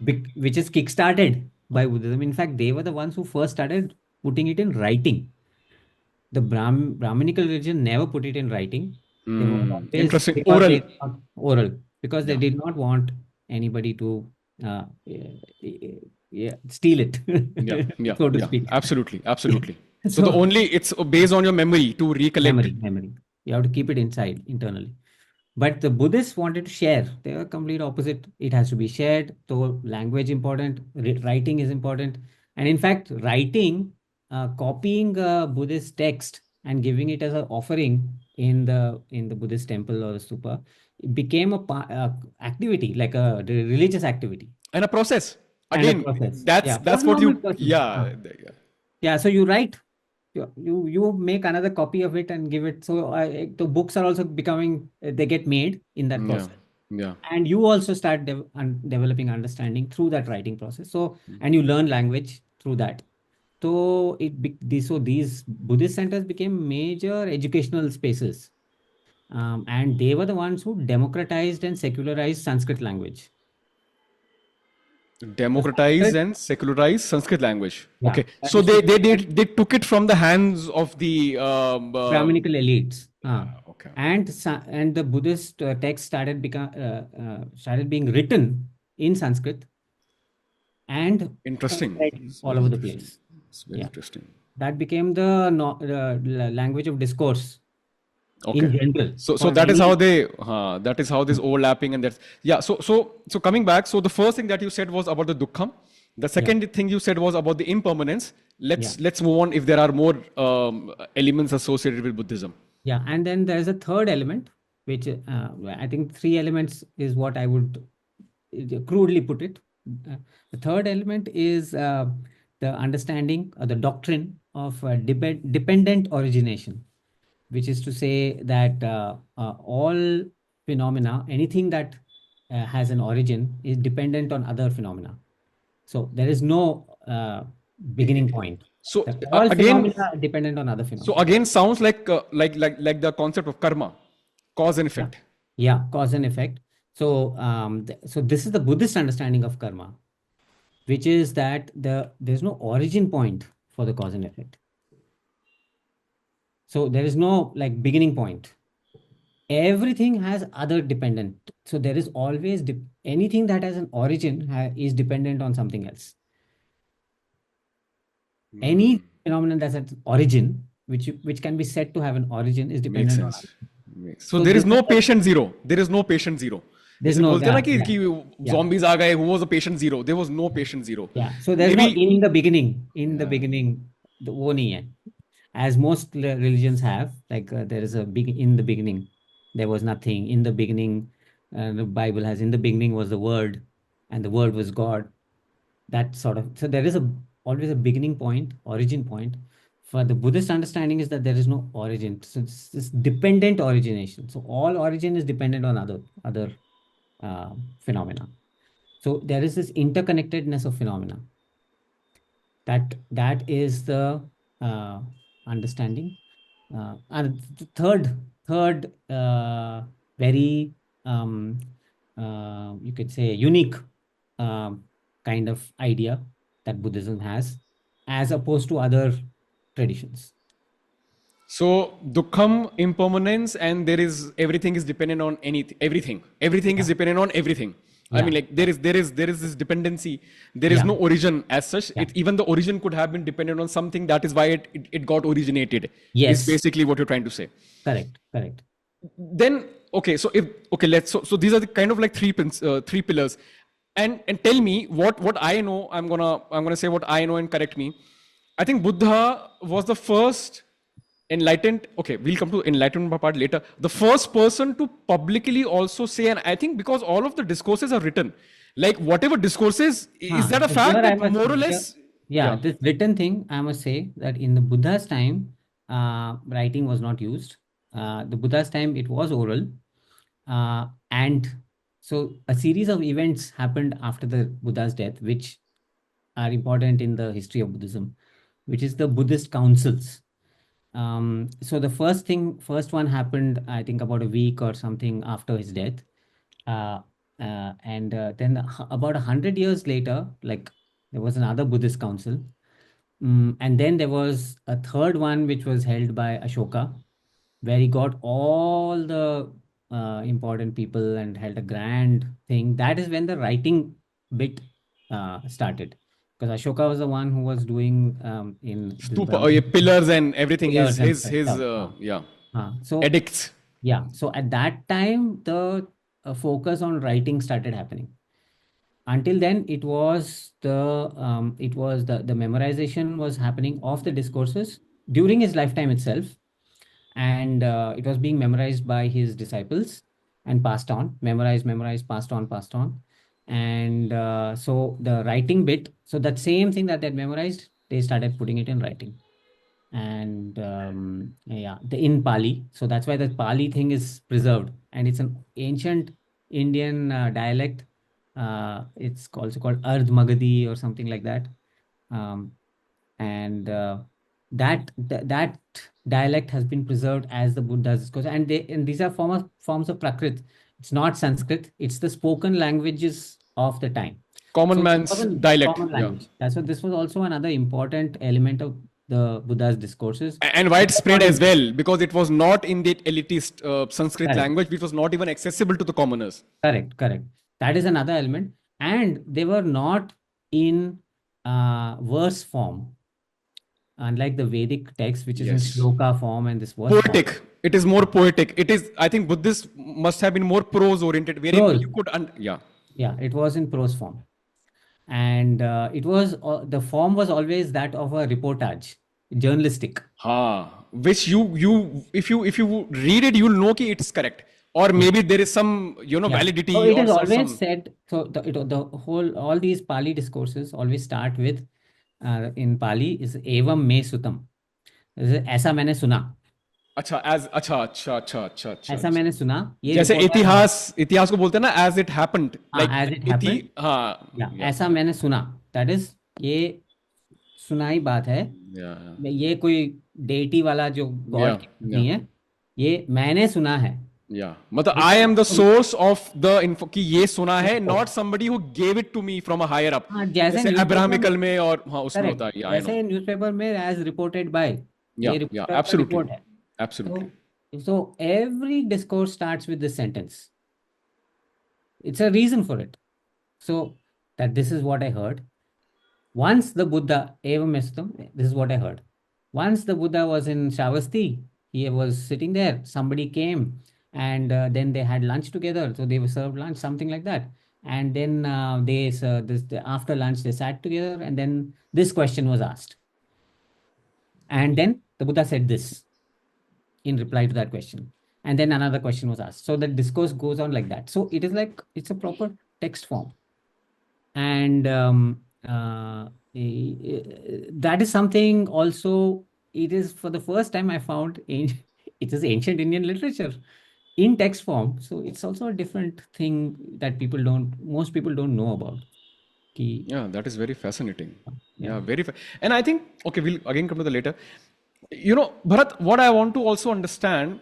which is kickstarted by Buddhism. In fact, they were the ones who first started putting it in writing. The Brahminical religion never put it in writing. They were Hmm. always Interesting. because Oral. they thought oral, because they Yeah. did not want anybody to steal it, Yeah. Yeah. so to Yeah. speak. Absolutely. Absolutely. So the So only it's based on your memory to recollect. memory. You have to keep it inside internally. But the Buddhists wanted to share. They are complete opposite. It has to be shared. So language important, writing is important, and in fact, writing, copying a Buddhist text and giving it as an offering in the Buddhist temple or the stupa, it became a activity, like a religious activity And a process. and a Again, process. that's Yeah, for that's a what normal you person. yeah. Yeah. Yeah, so you write, you make another copy of it and give it. So the books are also becoming, they get made in that Yeah. process, Yeah. and you also start developing understanding through that writing process. So and you learn language through that. So these Buddhist centers became major educational spaces, and they were the ones who democratized and secularized Sanskrit language. So Democratize Sanskrit, and secularize Sanskrit language. yeah, Okay, so they traditional they did they took it from the hands of the Brahminical elites. okay, And the Buddhist text started being written in Sanskrit and interesting. read It's all very over the interesting. place. It's very Yeah, interesting. that became the no, language of discourse Okay, in general so for that is how many. they that is how this overlapping and that's yeah. So coming back, so the first thing that you said was about the dukkham. The Yeah, second thing you said was about the impermanence. yeah, Let's move on if there are more elements associated with Buddhism. yeah. And then there's a third element, which I think three elements is what I would crudely put it. Uh, the third element is the understanding or the doctrine of dependent origination, which is to say that all phenomena, anything that has an origin, is dependent on other phenomena. So there is no beginning point. So That all again, phenomena are dependent on other so phenomena. again, sounds like the concept of karma, cause and Yeah, effect. yeah, cause and effect. So so this is the Buddhist understanding of karma, which is that there's no origin point for the cause and effect. So there is no like beginning point. everything has other dependent. So there is always anything that has an origin is dependent on something else. Any phenomenon that has an origin, which can be said to have an origin, is Makes dependent on sense. other. So So there this is is no patient zero. There is no patient zero. there's जैसे no बोलते हैं ना yeah, कि yeah. zombies आ गए, who was a patient zero? There was no patient zero. Yeah, so there's no Maybe in the beginning. In the yeah. beginning, the वो नहीं है. As most religions have, like there is a big in the beginning. There was nothing. In the beginning, the Bible has in the beginning was the Word, and the Word was God. That sort of. So there is always a beginning point, origin point. For the Buddhist understanding is that there is no origin. So it's this dependent origination. So all origin is dependent on other phenomena. So there is this interconnectedness of phenomena. That is the uh, understanding. And the third very you could say unique kind of idea that Buddhism has, as opposed to other traditions. So dukham, impermanence, and there is everything is dependent on anything. Everything is Yeah, dependent on everything. I mean, yeah, like there is this dependency. There is yeah, no origin as such. yeah. Even the origin could have been dependent on something. That is why it got originated. Is Yes, basically what you're trying to say. correct, correct. Then okay, so if okay, let's so these are the kind of like three pillars, and tell me what I know. I'm gonna say what I know and correct me. I think Buddha was the first enlightened. Okay, we'll come to enlightenment part later. The first person to publicly also say, and I think because all of the discourses are written, like whatever discourses, is that a So here fact I that must, more or here, less? yeah, Yeah, this written thing, I must say that in the Buddha's time, writing was not used. The Buddha's time, it was oral. And so a series of events happened after the Buddha's death, which are important in the history of Buddhism, which is the Buddhist councils. So the first one happened, I think, about a week or something after his death. Uh, and then about 100 years later, like there was another Buddhist council. And then there was a third one, which was held by Ashoka, where he got all the important people and held a grand thing. That is when the writing bit started. Because Ashoka was the one who was doing in this stupa, yeah, Brahman pillars and everything. His pillars and his his stuff. yeah, So edicts. yeah, so at that time, the focus on writing started happening. Until then, it was the memorization was happening of the discourses during his lifetime itself, and it was being memorized by his disciples and passed on, memorized, passed on, and so the writing bit. So that same thing that they had memorized, they started putting it in writing, and yeah, the in Pali. So that's why the Pali thing is preserved, and it's an ancient Indian dialect. It's also called Ardh Magadhi or something like that. Um, and that dialect has been preserved as the Buddha's discourse, and these are forms of Prakrit. It's not Sanskrit. It's the spoken languages of the time. Common So this man's wasn't dialect. common Yeah. language. That's what this was also another important element of the Buddha's discourses. And It was widespread not as in well, because it was not in the elitist Sanskrit correct, language, which was not even accessible to the commoners. correct. That is another element, and they were not in verse form, unlike the Vedic text, which is in Yes. shloka form and this verse form. Poetic. It is more poetic. It is, I think, Buddhists must have been more prose oriented, wherein Prose, you could, yeah. yeah, it was in prose form, and the form was always that of a reportage, journalistic. Which if you read it, you'll know ki it's correct. Or Yeah, maybe there is some, yeah. So validity it or is always some. said. So the whole all these Pali discourses always start with in Pali is evam me sutam. ऐसा मैंने सुना, अच्छा as अच्छा ऐसा मैंने सुना, ये जैसे रिपोर्टर है। इतिहास को बोलते हैं ना, एज इट हैपेंड, हाँ, लाइक एज इट हैपेंड, हाँ या या ऐसा मैंने सुना, दैट इज ये सुनाई बात है। या ये कोई डेटी वाला जो या गॉड की बात या नहीं है, ये मैंने सुना है। या मतलब ये आई एम द तो सोर्स ऑफ द इन्फो कि ये सुना है, info। Not somebody who gave it to me from a higher up, हाँ, जैसे जैसे न्यूज़पेपर, अब्राहमिकल में और हाँ उसमें करेक्ट, होता है, आई नो। जैसे न्यूज़पेपर में एज रिपोर्टेड बाय, ये या रिपोर्टर का एब्सोल्युटली रिपोर्ट है। तो absolutely So every discourse starts with this sentence. It's a reason for it. So that this is what I heard. Once the Buddha, evam estam, this is what I heard. Once the Buddha was in Shavasti, he was sitting there. Somebody came and then they had lunch together. So they were served lunch, something like that. And then after lunch, they sat together and then this question was asked. And then the Buddha said this in reply to that question. And then another question was asked. So the discourse goes on like that. So it is like it's a proper text form. And that is something also, it is for the first time I found it is ancient Indian literature in text form. So it's also a different thing that most people don't know about. Ki, Yeah, that is very fascinating. yeah. Yeah, and I think, okay, we'll again come to the later. Bharat, what I want to also understand,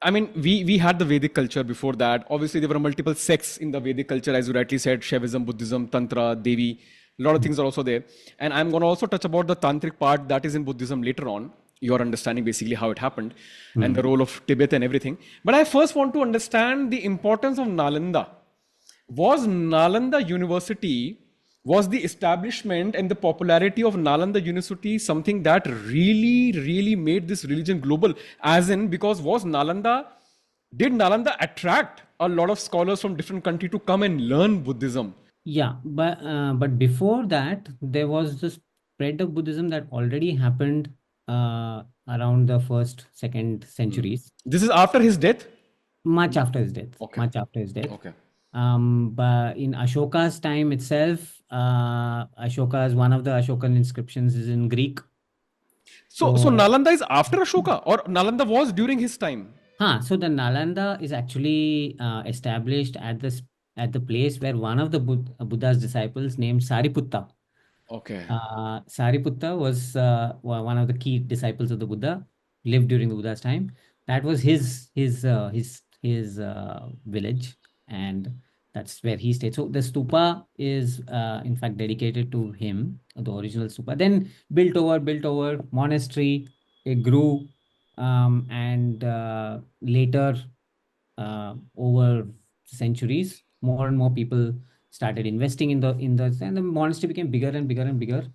I mean, we had the Vedic culture before that. Obviously, there were multiple sects in the Vedic culture, as you rightly said, Shaivism, Buddhism, Tantra, Devi. A lot of things are also there. And I'm going to also touch about the tantric part that is in Buddhism later on. Your understanding basically how it happened and the role of Tibet and everything. But I first want to understand the importance of Nalanda. Was Nalanda University, was the establishment and the popularity of Nalanda University something that really, really made this religion global? As in, because did Nalanda attract a lot of scholars from different countries to come and learn Buddhism? Yeah, but before that, there was the spread of Buddhism that already happened around the first, second centuries, This is after his death? much after his death. Okay. Much after his death. Okay. But in Ashoka's time itself, Ashoka's one of the Ashokan inscriptions is in Greek. So Nalanda is after Ashoka, or Nalanda was during his time? So the Nalanda is actually established at the place where one of the Buddha's disciples named Sariputta. Okay. Sariputta was one of the key disciples of the Buddha, lived during the Buddha's time. That was his village, and that's where he stayed. So the stupa is in fact dedicated to him, the original stupa. Then built over monastery. It grew, and later over centuries, more and more people started investing and the monastery became bigger and bigger and bigger,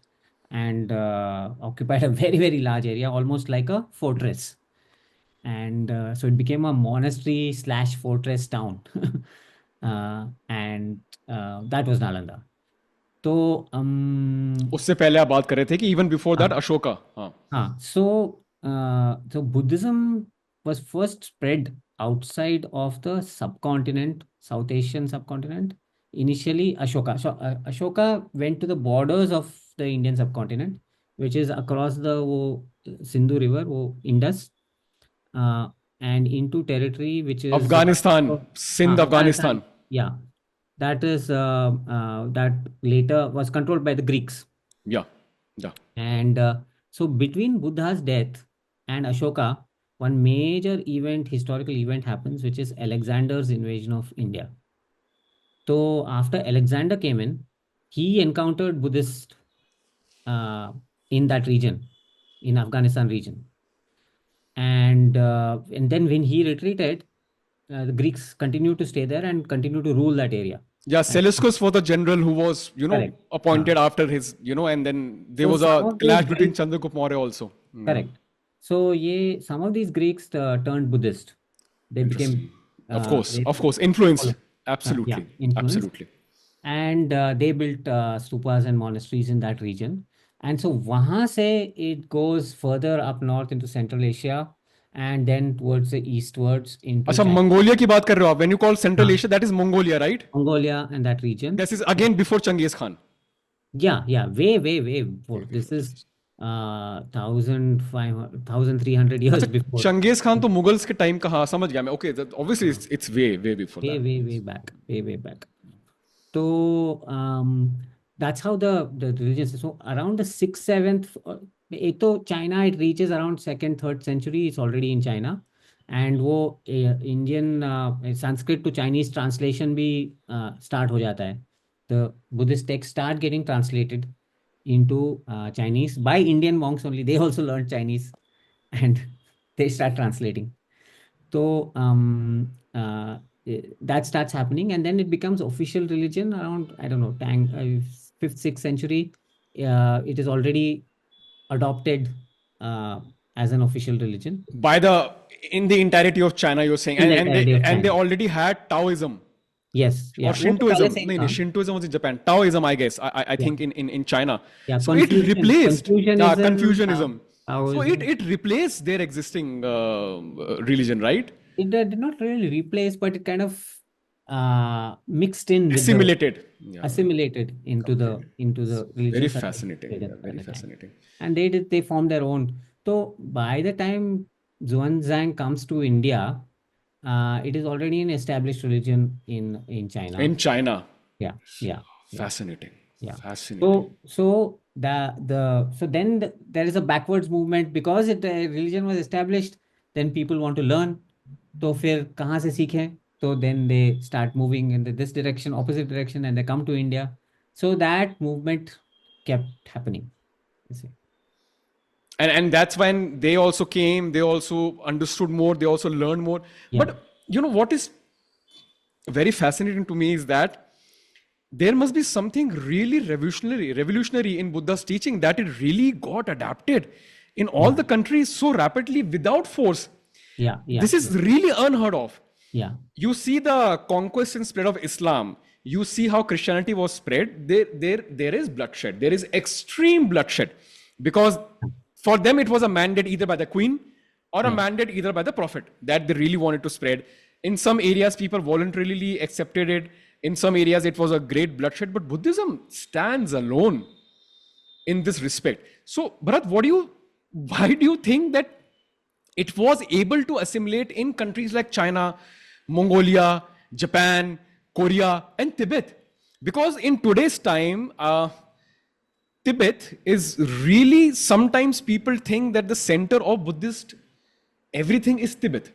and occupied a very, very large area, almost like a fortress. And so it became a monastery slash fortress town. And that was Nalanda. तो उससे पहले आप बात कर रहे थे कि even before that हाँ Ashoka. हाँ. so Buddhism was first spread outside of the subcontinent, South Asian subcontinent. Initially, Ashoka. So Ashoka went to the borders of the Indian subcontinent, which is across the Sindhu River, Indus, and into territory which is Afghanistan, Sindh, Afghanistan. Afghanistan. Yeah, that is that later was controlled by the Greeks. Yeah. Yeah. And so between Buddha's death and Ashoka, one major historical event happens, which is Alexander's invasion of India. So after Alexander came in, he encountered Buddhists in that region, in Afghanistan region. And then when he retreated, the Greeks continued to stay there and continue to rule that area. Yeah, Seleucus was the general who was, Correct. appointed after his, and then there So was some a of these clash between Greeks, Chandragupta Maurya also. correct. So some of these Greeks turned Buddhist. They became Interesting. Of they course, influenced. yeah, Absolutely, influenced. absolutely. And they built stupas and monasteries in that region. And so wahan se it goes further up north into Central Asia and then towards the eastwards into अच्छा, China, Mongolia की बात कर रहे हो आप? When you call Central हाँ, Asia, that is Mongolia, right? Mongolia and that region. This is again before Genghis Khan. Yeah, way before. Way This before is this. 1500, 1300 years अच्छा, before. Genghis Khan तो Mughals के time का, हाँ समझ गया मैं. Okay, obviously it's way before that. Way back. So that's how the religion is. So around the 6th, 7th, एक तो China, it reaches around 2nd, 3rd century. It's already in China. And वो Indian Sanskrit to Chinese translation भी start हो जाता है. The Buddhist texts start getting translated into Chinese by Indian monks only. They also learned Chinese, and they start translating. So that starts happening, and then it becomes official religion around, I don't know, fifth, sixth century. It is already adopted uh, as an official religion By the in the entirety of China, you're saying, in the and entirety they of and they China. already had Taoism Yes, or yeah. वो तो पहले Shintoism. से ही No, no, था. Shintoism was in Japan. Taoism, I guess. I Yeah, think in China. yeah. So it replaced Confucianism, Confucianism. So Taoism. it replaced their existing religion, right? It did not really replace, but it kind of mixed in with the Assimilated. Yeah, assimilated completely. into It's the very religions that fascinating. existed Yeah, at very the time. fascinating. And they formed their own. So by the time Zhuangzhang comes to India, it is already an established religion in China. In China, Yeah, yeah, yeah, fascinating. yeah. Fascinating. So there is a backwards movement because religion was established. Then people want to learn. तो फिर कहाँ से सीखें? So then they start moving in this direction, opposite direction, and they come to India. So that movement kept happening. You see. And that's when they also came, they also understood more, they also learned more. Yeah, But you know what is very fascinating to me is that there must be something really revolutionary in Buddha's teaching, that it really got adapted in all yeah, the countries so rapidly without force. yeah, yeah, This is really unheard of. yeah, You see the conquest and spread of Islam. You see how Christianity was spread. There is bloodshed. There is extreme bloodshed, because for them it was a mandate either by the queen or a yeah, mandate either by the prophet that they really wanted to spread. In some areas, people voluntarily accepted it. In some areas, it was a great bloodshed. But Buddhism stands alone in this respect. So, Bharat, why do you think that it was able to assimilate in countries like China, Mongolia, Japan, Korea, and Tibet? Because in today's time, Tibet is really, sometimes people think that the center of Buddhist everything is Tibet.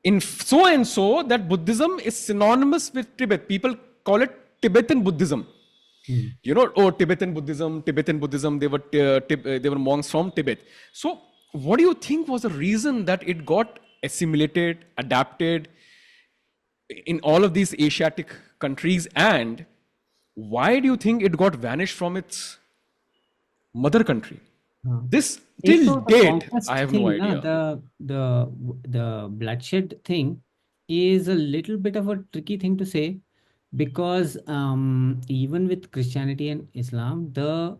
In so and so that Buddhism is synonymous with Tibet. People call it Tibetan Buddhism. mm, You know, oh, Tibetan Buddhism. They were monks from Tibet. So, what do you think was the reason that it got assimilated, adapted in all of these Asiatic countries, and why do you think it got vanished from its mother country? हाँ. This एक till तो the date, I conquest have no thing, ना, idea. the bloodshed thing is a little bit of a tricky thing to say because even with Christianity and Islam, the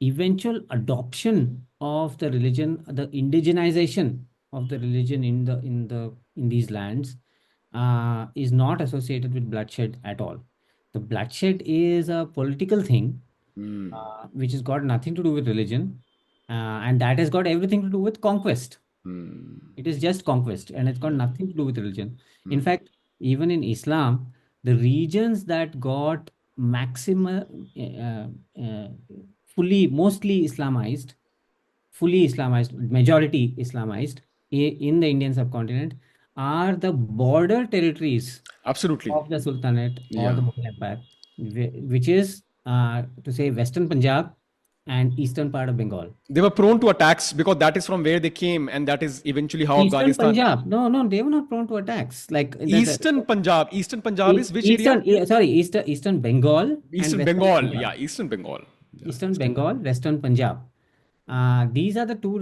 eventual adoption of the religion, the indigenization of the religion in these lands is not associated with bloodshed at all. The bloodshed is a political thing which has got nothing to do with religion, and that has got everything to do with conquest. It is just conquest, and it's got Yeah. nothing to do with religion. In fact, even in Islam, the regions that got maximum, mostly fully Islamized, majority Islamized in the Indian subcontinent are the border territories Absolutely. of the Sultanate or Yeah. the Mughal Empire, which is to say Western Punjab and eastern part of Bengal. They were prone to attacks because that is from where they came, and that is eventually how Eastern Afghanistan. Punjab, no, no, they were not prone to attacks. Like Eastern Punjab is which area? Eastern Bengal and Eastern Western Bengal. Punjab. Yeah, Eastern Bengal. Yeah, Eastern Eastern Bengal, Bengal. Western Punjab. These are the two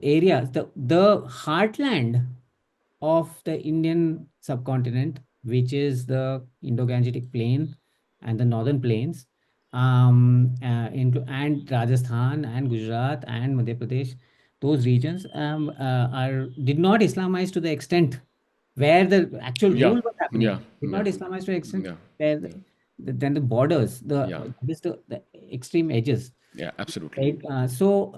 areas, the heartland of the Indian subcontinent, which is the Indo-Gangetic Plain and the northern plains, and Rajasthan and Gujarat and Madhya Pradesh. Those regions are did not Islamize to the extent where the actual Yeah, rule was yeah, happening. Did yeah, not Islamize to the extent yeah, where yeah, then the borders, yeah, the extreme edges. yeah, absolutely. Right. So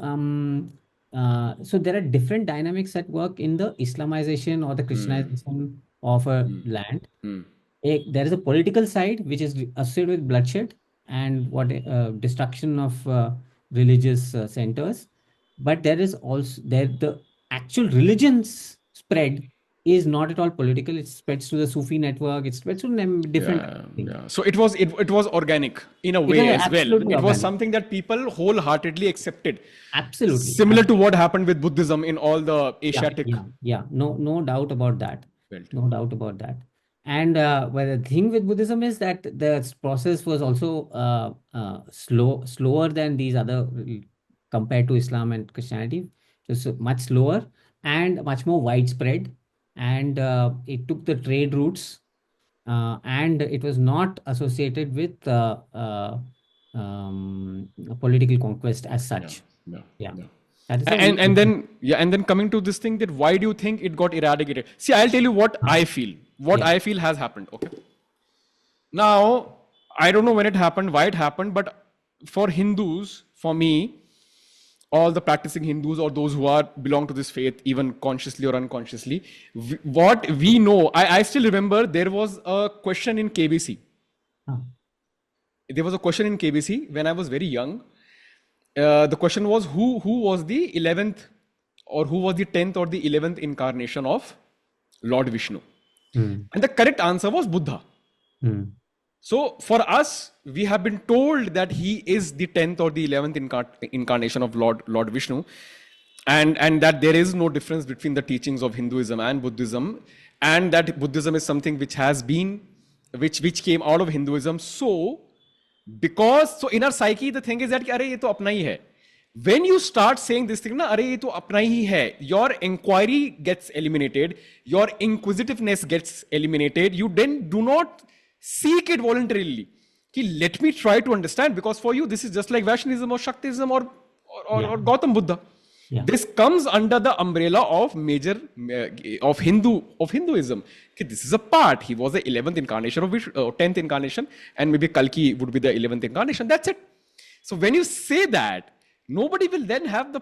there are different dynamics at work in the Islamization or the Christianization of a land. Hmm. There is a political side which is associated with bloodshed and what destruction of religious centers, but there is also the actual religions spread. is not at all political. It spreads to the Sufi network. It spreads to different Yeah, things. yeah. So it was organic in a It was way as well. absolutely It was organic. something that people wholeheartedly accepted, Absolutely. similar to what happened with Buddhism in all the Yeah, Asiatic yeah, yeah. No doubt about that. belt. No doubt about that. And well, the thing with Buddhism is that the process was also slower than these other compared to Islam and Christianity. Just much slower and much more widespread. And it took the trade routes, and it was not associated with political conquest as Yeah, such. yeah, Yeah, yeah. that is the only And difference. then yeah, and then coming to this thing, that why do you think it got eradicated? See, I'll tell you what Huh? I feel. What Yeah. I feel has happened. Okay. Now, I don't know when it happened, why it happened, but for Hindus, for me, all the practicing Hindus or those who are belong to this faith, even consciously or unconsciously, what we know, I still remember there was a question in KBC. Huh. There was a question in KBC when I was very young. The question was who was the 11th or who was the 10th or the 11th incarnation of Lord Vishnu? Hmm. And the correct answer was Buddha. Hmm. So for us, we have been told that he is the 10th or the 11th incarnation of Lord Vishnu, and that there is no difference between the teachings of Hinduism and Buddhism, and that Buddhism is something which has been which came out of Hinduism. So because so in our psyche the thing is that कि, अरे ये तो अपना ही है. When you start saying this thing ना, अरे ये तो अपना ही है, your inquiry gets eliminated, your inquisitiveness gets eliminated, you then do not seek it voluntarily कि let me try to understand, because for you this is just like Vaishnavism or Shaktism Yeah. or Gautam Buddha. Yeah. This comes under the umbrella of major of Hinduism. Okay, this is a part. He was the 11th incarnation of 10th incarnation, and maybe Kalki would be the 11th incarnation. That's it. So when you say that, nobody will then have the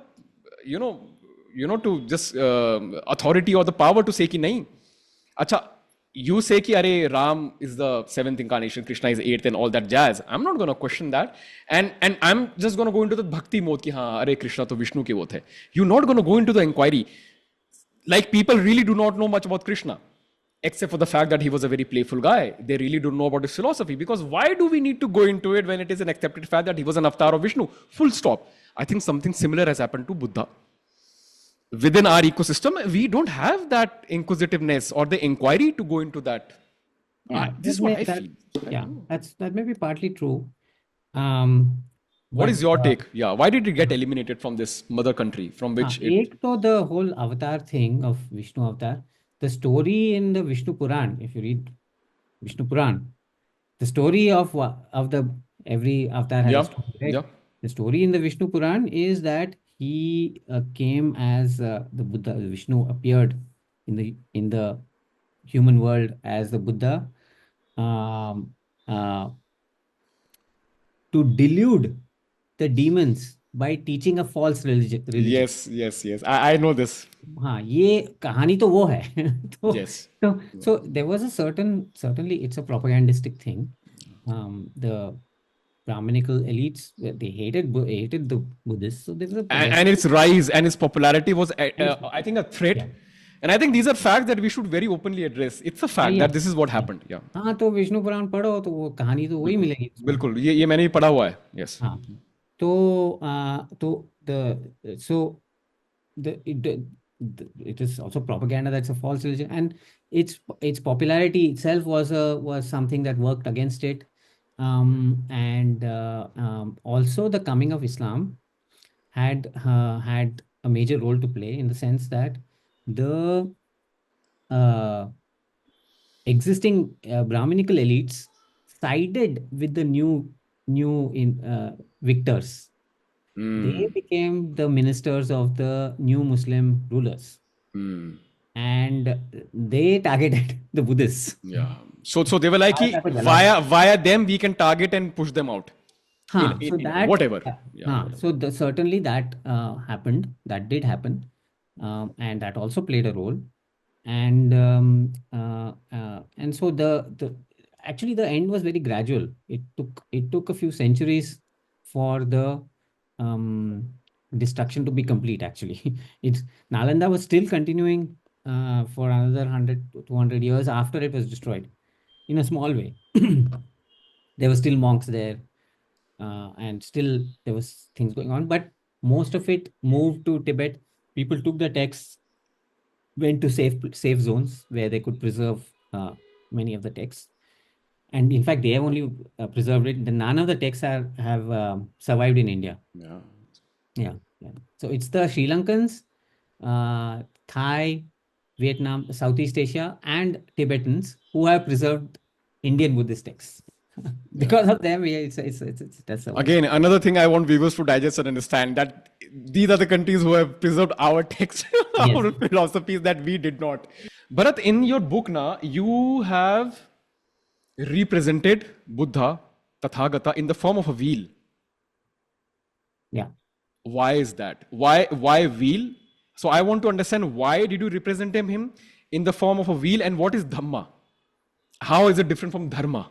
you know to just authority or the power to say कि नहीं. अच्छा, you say कि अरे Ram is the 7th incarnation, Krishna is 8th and all that jazz. I'm not going to question that, and I'm just going to go into the bhakti mode कि हाँ अरे Krishna तो विष्णु के वो थे. You're not going to go into the inquiry. Like people really do not know much about Krishna, except for the fact that he was a very playful guy. They really don't know about his philosophy, because why do we need to go into it when it is an accepted fact that he was an avatar of Vishnu? Full stop. I think something similar has happened to Buddha. Within our ecosystem, we don't have that inquisitiveness or the inquiry to go into that. Yeah. This is what I feel. Yeah. That may be partly true. Um, What but is your take? Yeah, why did it get eliminated from this mother country from which it? एक तो the whole avatar thing of Vishnu avatar, the story in the Vishnu Puran, if you read Vishnu Puran, the story of the every avatar has a Yeah, story, yeah. right? The story in the Vishnu Puran is that he came as the Buddha. Vishnu appeared in the human world as the Buddha, um, uh, to delude the demons by teaching a false religion. Yes, yes, yes. I know this. हाँ, ये कहानी तो वो है. तो Yes. so there was a certainly it's a propagandistic thing. The Brahminical elites, they hated the Buddhists, so there was a And its rise and its popularity was, and I think, a threat. yeah. And I think these are facts that we should very openly address. It's a fact Yeah. that this is what happened. Yeah. हाँ, तो विष्णु पुराण पढ़ो तो वो कहानी तो वही मिलेगी उसमें. बिल्कुल ये मैंने भी पढ़ा हुआ है. Yes. हाँ, तो the so it is also propaganda. That's a false religion, and its popularity itself was something that worked against it. And also the coming of Islam had a major role to play, in the sense that the existing Brahminical elites sided with the new victors. They became the ministers of the new Muslim rulers, and they targeted the Buddhists. Yeah. So they were like, Bharat कि A को जला via them we can target and push them out. हाँ, so In that whatever. Yeah. हाँ, so certainly that happened. That did happen, and that also played a role. And so the actually the end was very gradual. It took a few centuries for the destruction to be complete. Actually, it's Nalanda was still continuing for another 100 to 200 years after it was destroyed in a small way. There were still monks there, and still there was things going on, but most of it moved to Tibet. People took the texts, went to safe zones where they could preserve many of the texts. And in fact, they have only preserved it. None of the texts have survived in India. Yeah. Yeah, yeah. So it's the Sri Lankans, Thai, Vietnam, Southeast Asia, and Tibetans who have preserved Indian Buddhist texts. Yeah. Because of them, yeah, that's survived. Again, another thing I want viewers to digest and understand that these are the countries who have preserved our text, Yes. our philosophies that we did not. Bharat, in your book now, you have represented Buddha, Tathagata, in the form of a wheel. Yeah. Why is that? Why wheel? So I want to understand, why did you represent him in the form of a wheel, and what is Dhamma? How is it different from Dharma?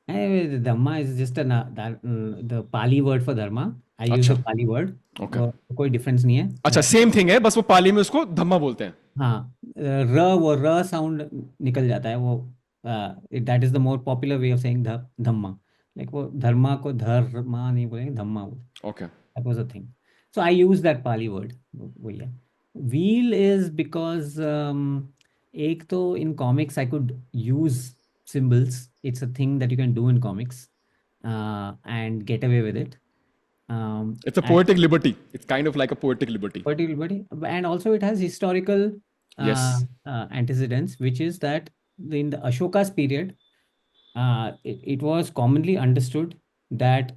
Dhamma is just the Pali word for dharma. I use अच्छा, the Pali word. Okay, कोई difference नहीं अच्छा, है. Same thing है, बस वो पाली में उसको धम्मा बोलते हैं. हाँ, वो र साउंड निकल जाता है वो. That is the more popular way of saying Dhamma. Like वो धर्मा को धर्मा नहीं बोलेंगे, धम्मा बोल. Okay. That was a thing. So I use that Pali word. Yeah. Wheel is because एक तो in comics I could use symbols. It's a thing that you can do in comics and get away with it. It's a And poetic liberty. It's kind of like a poetic liberty. particularly, and also it has historical Yes. antecedents, which is that in the Ashoka's period, it was commonly understood that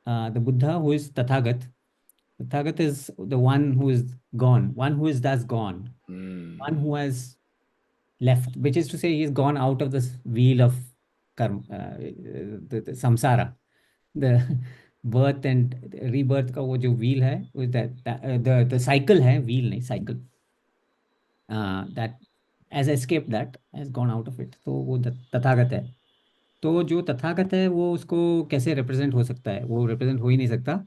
the Buddha, who is Tathagat is the one who is gone, one who is thus gone, one who has left, which is to say, he's gone out of this wheel of karma, the samsara, the birth and rebirth का वो जो wheel है, with the cycle है, wheel नहीं cycle, that has escaped, that has gone out of it. तो वो तथागत है. तो जो तथागत है वो उसको कैसे रिप्रेजेंट हो सकता है? वो रिप्रेजेंट हो ही नहीं सकता.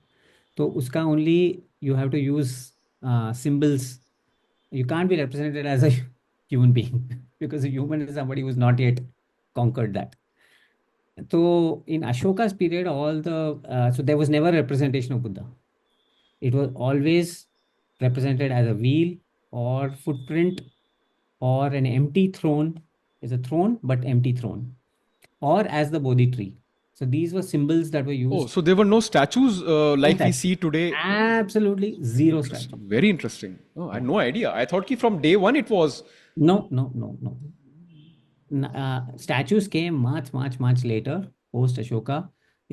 तो उसका only you have to use symbols. You can't be represented as a human being because a human is somebody who's not yet conquered that. So in Ashoka's period, so there was never representation of Buddha. It was always represented as a wheel or footprint or an empty throne. Is a throne but empty throne, or as the Bodhi tree. So these were symbols that were Oh, used. so there were no statues like we Exactly. see today. Absolutely zero statue. Very interesting. Oh, I Yeah. had no idea. I thought ki from day one it was No, no, no, no. Statues came much later, post Ashoka.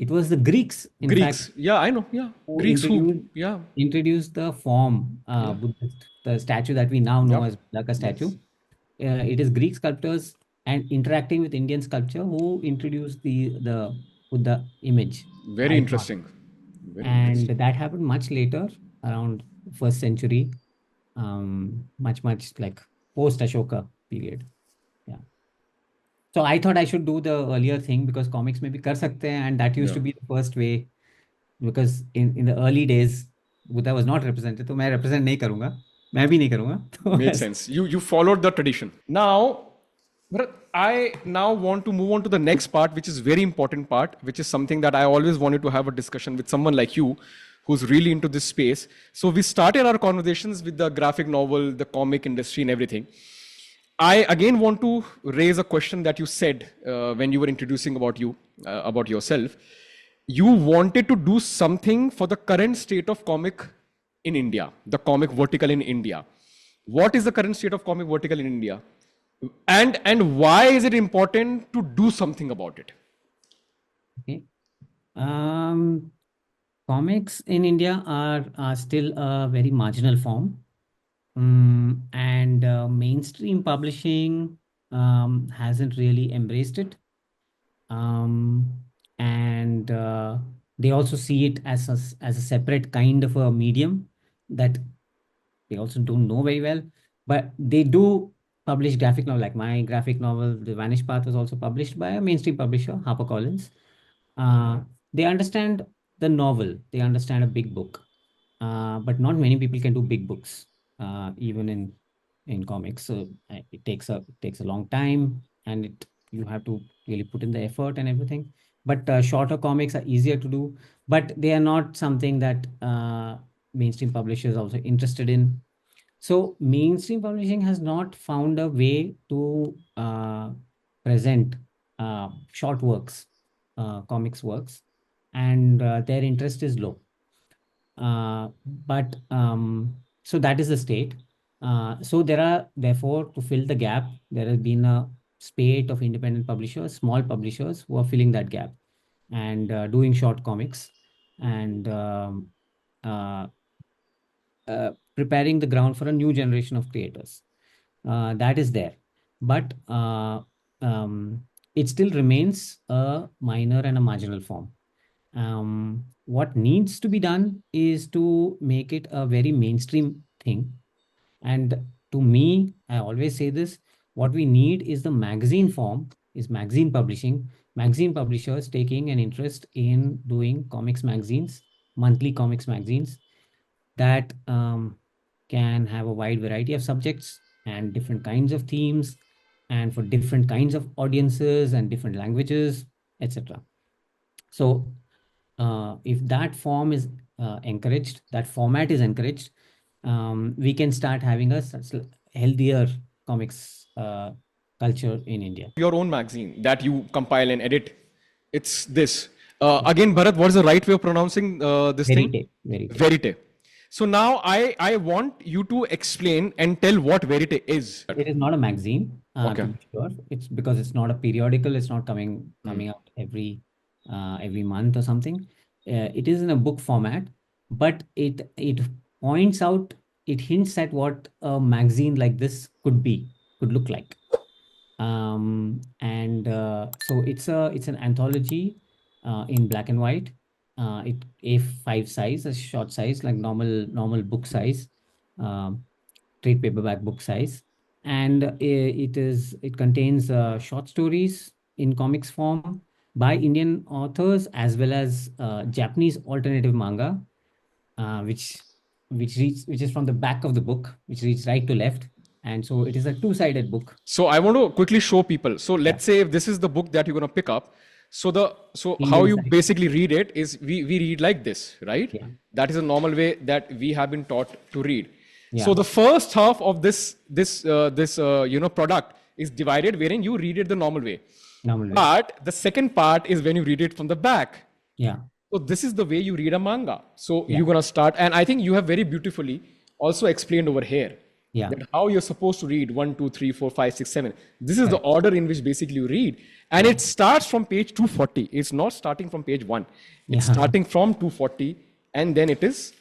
It was the Greeks, in fact, Greeks. Yeah, I know. Yeah, who Greeks who. Yeah, introduced the form yeah, Buddhist, the statue that we now know yeah. as Buddha statue. Yes. It is Greek sculptors and interacting with Indian sculpture who introduced the Buddha image, Very icon. interesting. Very And interesting. that happened much later, around first century, much like post Ashoka period. Yeah. So I thought I should do the earlier thing because comics maybe कर सकते हैं, and that used Yeah. to be the first way, because in the early days Buddha was not represented. तो मैं represent नहीं करूँगा, मैं भी नहीं करूँगा. तो Makes sense. You followed the tradition. Now, Bharat, I now want to move on to the next part, which is very important part, which is something that I always wanted to have a discussion with someone like you, who's really into this space. So we started our conversations with the graphic novel, the comic industry, and everything. I again want to raise a question that you said when you were introducing about yourself. You wanted to do something for the current state of comic in India, the comic vertical in India. What is the current state of comic vertical in India? And why is it important to do something about it? okay. Comics in India are still a very marginal form. And mainstream publishing hasn't really embraced it. And they also see it as a separate kind of a medium that they also don't know very well. But they do publish graphic novel, like my graphic novel, The Vanished Path, was also published by a mainstream publisher, HarperCollins. They understand the novel, they understand a big book, but not many people can do big books, even in in comics. So it takes a long time, and you have to really put in the effort and everything. But shorter comics are easier to do, but they are not something that mainstream publishers also interested in. So mainstream publishing has not found a way to present short works, comics works, and their interest is low. But so that is the state. So there are, therefore, to fill the gap, there has been a spate of independent publishers, small publishers who are filling that gap and doing short comics and uh, preparing the ground for a new generation of creators. That is there. But it still remains a minor and a marginal form. What needs to be done is to make it a very mainstream thing. And to me, I always say this, what we need is the magazine form, is magazine publishing, magazine publishers taking an interest in doing comics magazines, monthly comics magazines that can have a wide variety of subjects and different kinds of themes and for different kinds of audiences and different languages, etc. So if that form is encouraged, that format is encouraged, we can start having a healthier comics culture in India. Your own magazine that you compile and edit. It's this. Again, Bharat, what is the right way of pronouncing this thing? Verite, Verite. Verite. So now I want you to explain and tell what Verite is. It is not a magazine, to Okay. be sure. It's because it's not a periodical. It's not coming out every month or something. It is in a book format, but it points out, it hints at what a magazine like this could look like. And so it's an anthology in black and white. It A5 size, a short size, like normal book size, trade paperback book size, and it contains short stories in comics form by Indian authors as well as Japanese alternative manga, which is from the back of the book, which reads right to left, and so it is a two-sided book. So I want to quickly show people. So Yeah. let's say if this is the book that you're going to pick up. So how Indian you side. basically read it is we read like this, right? Yeah. That is a normal way that we have been taught to read. Yeah. So the first half of this product is divided wherein you read it the normal way. Normal way. But the second part is when you read it from the back. Yeah. So this is the way you read a manga. So Yeah. you're gonna start, and I think you have very beautifully also explained over here Yeah. that how you're supposed to read 1, 2, 3, 4, 5, 6, 7. This is the Correct. order in which basically you read, and it starts from page 240. It's not starting from page 1. It's Yeah. starting from 240, and then it is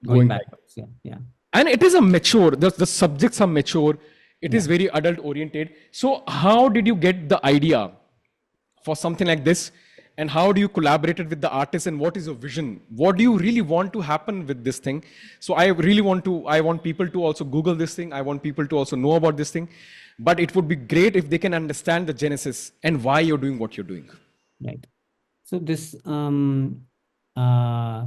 Going back. backwards. Yeah. Yeah. And it is a mature. The subjects are mature. It is very adult oriented. So how did you get the idea for something like this, and how do you collaborated with the artist, and what is your vision? What do you really want to happen with this thing? So I want people to also Google this thing. I want people to also know about this thing, but it would be great if they can understand the genesis and why you're doing what you're doing. Right. So uh,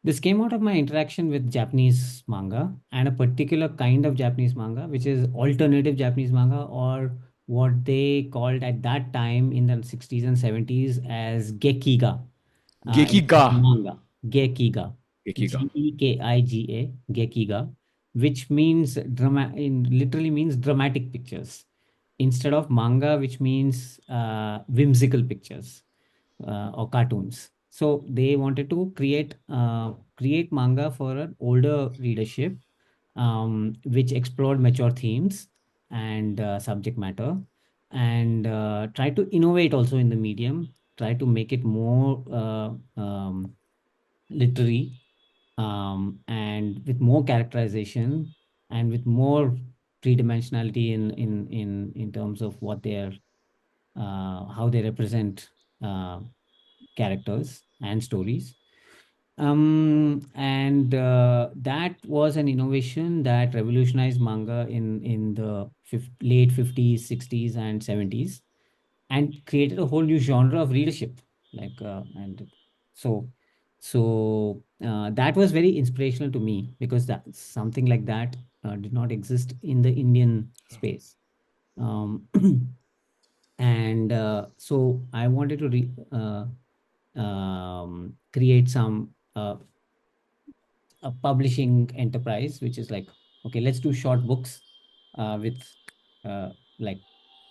this came out of my interaction with Japanese manga, and a particular kind of Japanese manga, which is alternative Japanese manga, or what they called at that time in the 60s and 70s as gekiga. Gekiga. Manga. Gekiga. Gekiga. Gekiga. Gekiga, which means literally means dramatic pictures, instead of manga, which means whimsical pictures or cartoons. So they wanted to create manga for an older readership, which explored mature themes and subject matter, and try to innovate also in the medium, try to make it more literary, and with more characterization and with more three-dimensionality in terms of what they're how they represent characters and stories. And that was an innovation that revolutionized manga in the late 50s, 60s, and 70s, and created a whole new genre of readership. And so that was very inspirational to me, because that something like that did not exist in the Indian space. Um, and so I wanted to create some a publishing enterprise, which is like, okay, let's do short books with like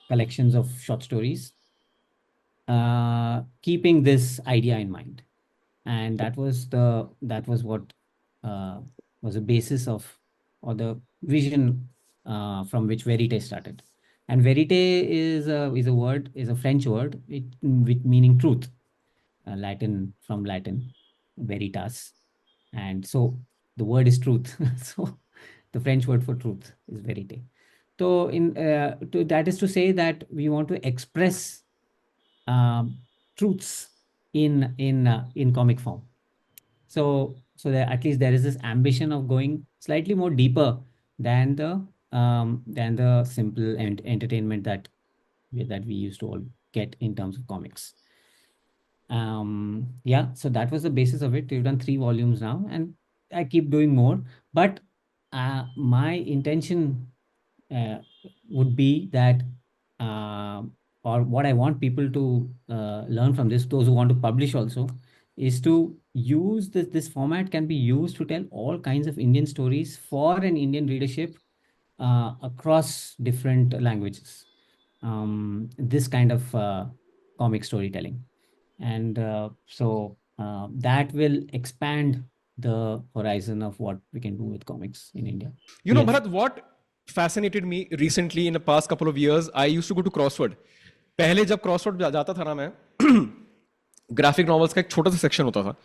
collections of short stories, keeping this idea in mind. And that was what uh, was the basis of, or the vision from which Verite started. And Verite is a French word, with meaning truth, Latin, from Latin, veritas. And so the word is truth. So the French word for truth is verite. So that is to say that we want to express um, truths in comic form. So that at least there is this ambition of going slightly more deeper than the simple entertainment that we used to all get in terms of comics. Yeah, so that was the basis of it. We've done 3 volumes now, and I keep doing more. But my intention uh, would be that, uh, or what I want people to learn from this, those who want to publish also, is to use this format can be used to tell all kinds of Indian stories for an Indian readership across different languages. This kind of comic storytelling. And that will expand the horizon of what we can do with comics in India. You know, Yes. Bharat, what fascinated me recently in the past couple of years, I used to go to Crossword. पहले जब crossword जाता था ना मैं, graphic novels का एक छोटा सा सेक्शन होता था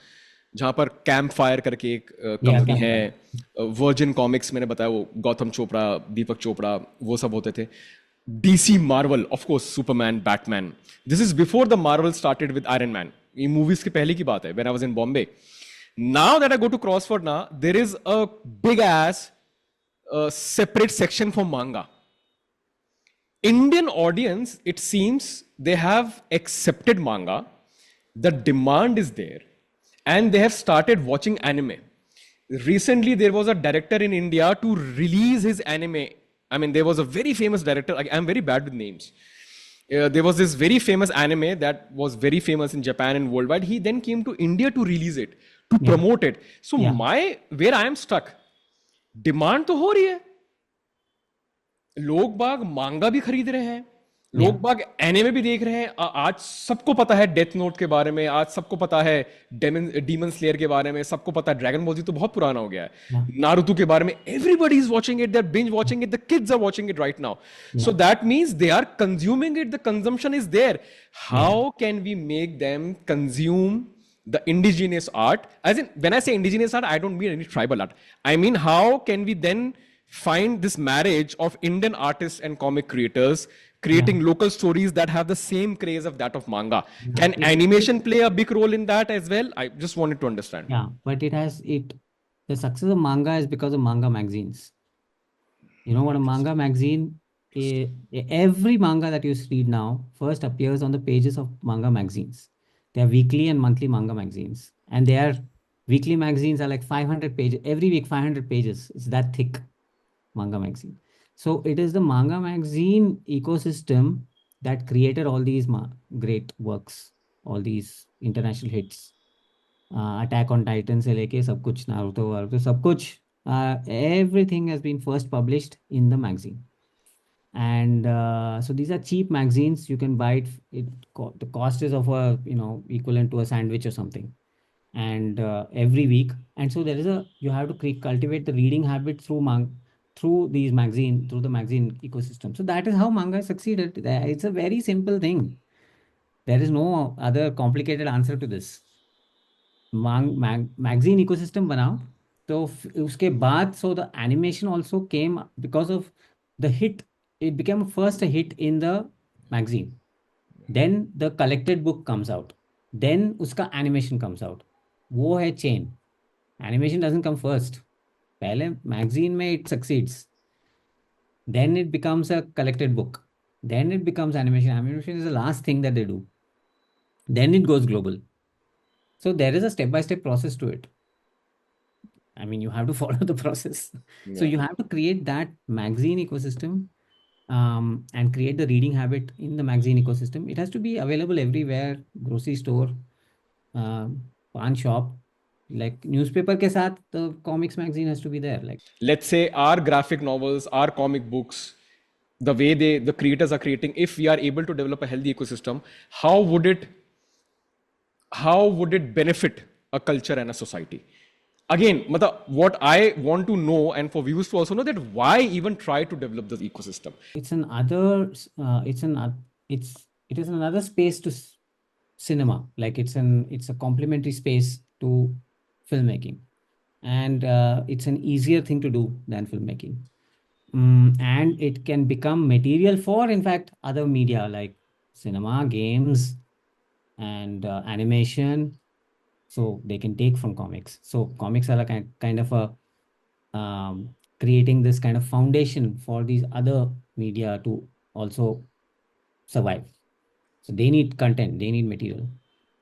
जहां पर कैंप फायर करके एक Yeah, कंपनी है, campfire. वर्जिन कॉमिक्स, मैंने बताया वो गौतम चोपड़ा, दीपक चोपड़ा, वो सब होते थे. DC Marvel, of course Superman, Batman. This is before the Marvel started with iron man. ये मूवीज के पहले की बात है, when I was in Bombay. Now that I go to Crossford now, there is a big ass separate section for manga. Indian audience, it seems, they have accepted manga. The demand is there, and they have started watching anime. Recently, there was a director in India to release his anime. I mean, there was a very famous director. I'm very bad with names. There was this very famous anime that was very famous in Japan and worldwide. He then came to India to release it, to Yeah. promote it. So Yeah. where I am stuck, demand तो हो रही है, लोग बाग मांगा भी खरीद रहे हैं, Yeah. लोग बाग एनिमे भी देख रहे हैं. आज सबको पता है डेथ नोट के बारे में, आज सबको पता है डीमन स्लेयर के बारे में, सबको पता है ड्रैगन बॉल जी तो बहुत पुराना हो गया है, Yeah. नारुतो के बारे में. Everybody is watching it, they are binge watching it, the kids are watching it right now. So that means they are consuming it, the consumption is there. How can we make them consume the indigenous art? As in, when I say indigenous art, I don't mean any tribal art. I mean, how can we then find this marriage of Indian artists and comic creators creating local stories that have the same craze of that of manga? Can animation play a big role in that as well? I just wanted to understand. Yeah, but the success of manga is because of manga magazines. You know what a manga magazine, every manga that you read now first appears on the pages of manga magazines. They are weekly and monthly manga magazines, and they are weekly magazines are like 500 pages every week. 500 pages. It's that thick manga magazine. So it is the manga magazine ecosystem that created all these great works, all these international hits. Attack on Titan से लेके सब कुछ, Naruto वारुतो सब कुछ, everything has been first published in the magazine. And so these are cheap magazines. You can buy the cost is of equivalent to a sandwich or something, and every week. And so you have to cultivate the reading habit through the magazine ecosystem. So that is how manga succeeded. It's a very simple thing. There is no other complicated answer to this. Magazine ecosystem बनाओ, तो उसके बाद, so the animation also came because of the hit. It became first a hit in the magazine, then the collected book comes out, then उसका animation comes out. वो है chain. Animation doesn't come first. पहले magazine में it succeeds, then it becomes a collected book, then it becomes animation. Animation is the last thing that they do, then it goes global. So there is a step by step process to it. I mean, you have to follow the process. So you have to create that magazine ecosystem, and create the reading habit in the magazine ecosystem. It has to be available everywhere, grocery store, pawn shop, like newspaper के साथ the comics magazine has to be there. Like, Let's say our graphic novels, our comic books, the way the creators are creating, if we are able to develop a healthy ecosystem, how would it benefit a culture and a society? Again, what I want to know, and for viewers to also know, that why even try to develop this ecosystem? it's an other, it's an, it is another space to cinema. Like it's a complementary space to filmmaking, and it's an easier thing to do than filmmaking. And it can become material for, in fact, other media like cinema, games, and animation. So they can take from comics. So comics are like kind of a creating this kind of foundation for these other media to also survive. So they need content, they need material.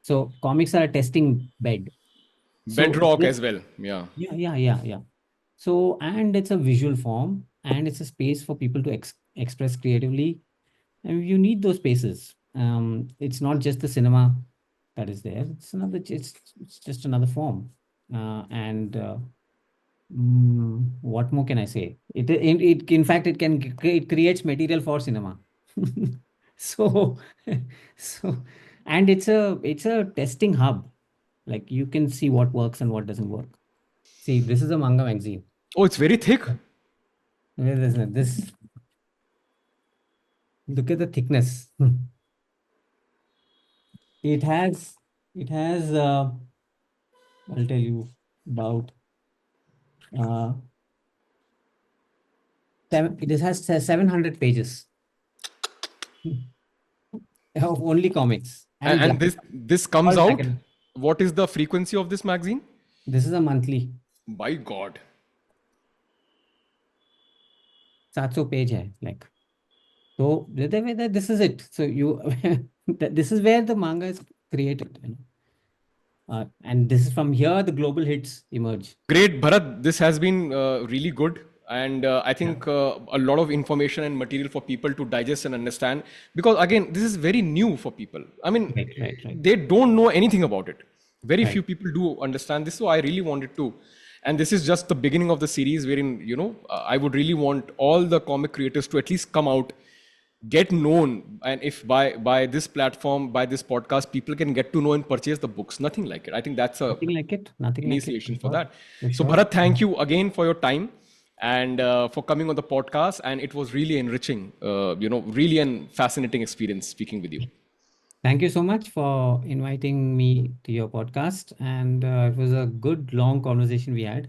So comics are a testing bed. So Bedrock as well. Yeah. yeah. So, and it's a visual form, and it's a space for people to express creatively, and you need those spaces. It's not just the cinema that is there. It's just another form. And what more can I say? It in fact it creates material for cinema. So so, and it's a testing hub. Like you can see what works and what doesn't work. See, this is a manga magazine. Oh, it's very thick. This, look at the thickness. It has I'll tell you about uh it has 700 pages of only comics and And graphic, this comes all out. packaged. What is the frequency of this magazine? This is a monthly. By God. 700 page है, like. So this is it. So you this is where the manga is created, you know. And this is from here the global hits emerge. Great, Bharat. This has been really good. And I Yeah. think a lot of information and material for people to digest and understand. Because again, this is very new for people. I mean, Right. they don't know anything about it. Very Right. few people do understand this. So I really wanted to. And this is just the beginning of the series wherein, I would really want all the comic creators to at least come out, get known, and if by this platform, by this podcast, people can get to know and purchase the books. Nothing like it. I think that's a Nothing like it. Nothing like it. initiation For for sure. that. For So, sure. Bharat, thank you again for your time and for coming on the podcast. And it was really enriching, really an fascinating experience speaking with you. Thank you so much for inviting me to your podcast. And it was a good, long conversation we had.